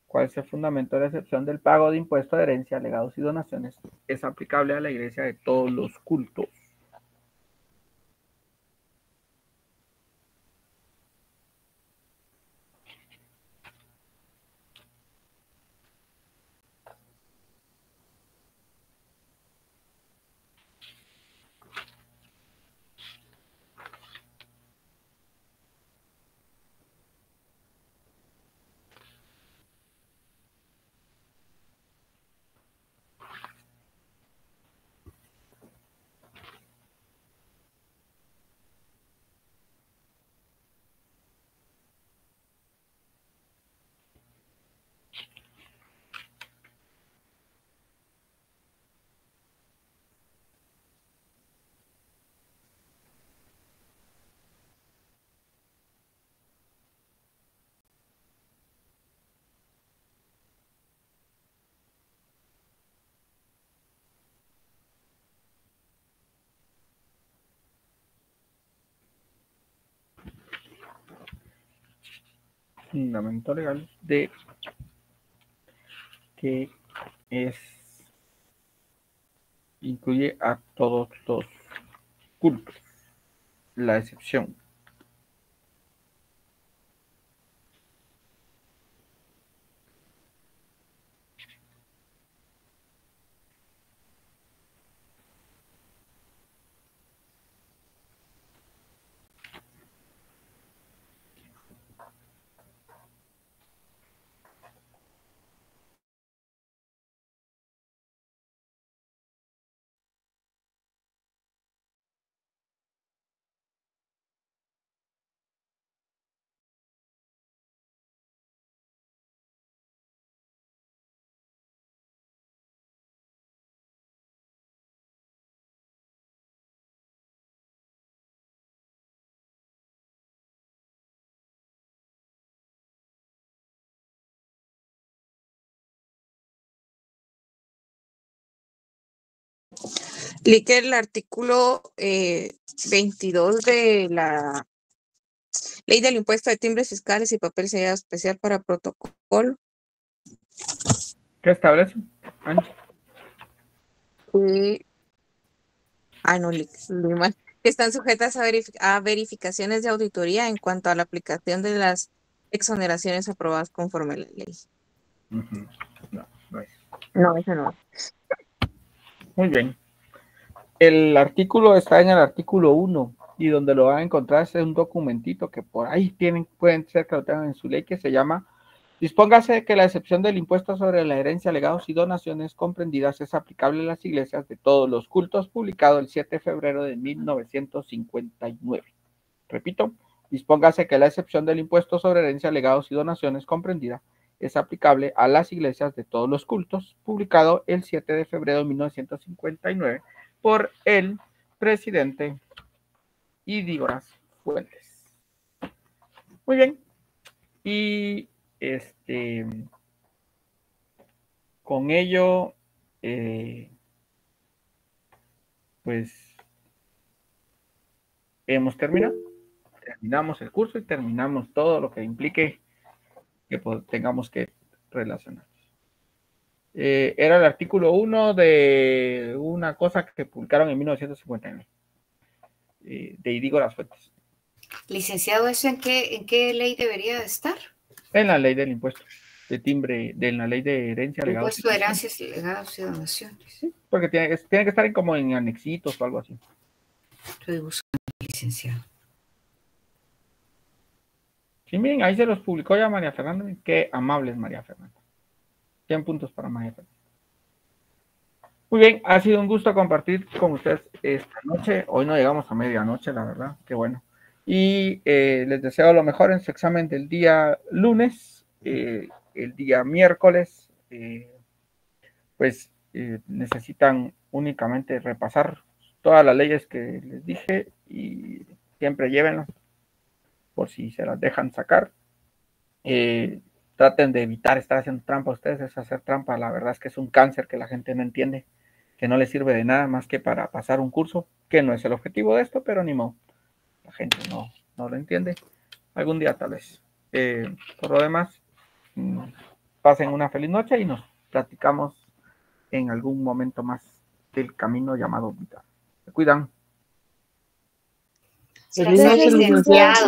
¿Cuál es el fundamento de la excepción del pago de impuesto a herencia, legados y donaciones es aplicable a la iglesia de todos los cultos? Fundamento legal de que incluye a todos los cultos, la excepción. Leí que el artículo 22 de la Ley del Impuesto de Timbres Fiscales y Papel Sellado Especial para Protocolo. ¿Qué establece? No, leí mal. Que están sujetas a verificaciones de auditoría en cuanto a la aplicación de las exoneraciones aprobadas conforme a la ley. No es. No, eso no. Muy bien. El artículo está en el artículo 1 y donde lo van a encontrar es un documentito que por ahí pueden ser que lo tengan en su ley, que se llama Dispóngase que la excepción del impuesto sobre la herencia, legados y donaciones comprendidas es aplicable a las iglesias de todos los cultos, publicado el 7 de febrero de 1959. Repito, dispóngase que la excepción del impuesto sobre herencia, legados y donaciones comprendida es aplicable a las iglesias de todos los cultos, publicado el 7 de febrero de 1959 por el presidente Idígoras Fuentes. Muy bien. Y con ello, pues hemos terminado. Terminamos el curso y terminamos todo lo que implique que tengamos que relacionar. Era el artículo 1 de una cosa que publicaron en 1959 de Idígoras Fuentes. Licenciado, ¿eso en qué ley debería de estar? En la ley del impuesto de timbre, de la ley de herencia, legados impuesto de herencias, legados y donaciones. ¿Sí? porque tiene que estar como en anexitos o algo así. Estoy buscando, licenciado. Sí, miren, ahí se los publicó ya María Fernanda. Qué amable es María Fernanda. 100 puntos para María Fernanda. Muy bien, ha sido un gusto compartir con ustedes esta noche. Hoy no llegamos a medianoche, la verdad, qué bueno. Y les deseo lo mejor en su examen del día lunes, el día miércoles, necesitan únicamente repasar todas las leyes que les dije y siempre llévenlas por si se las dejan sacar. Traten de evitar estar haciendo trampa. Ustedes es hacer trampa, la verdad es que es un cáncer que la gente no entiende, que no les sirve de nada más que para pasar un curso, que no es el objetivo de esto, pero ni modo, la gente no lo entiende. Algún día tal vez. Por lo demás, pasen una feliz noche y nos platicamos en algún momento más del camino llamado vida. Se cuidan. Gracias, licenciado.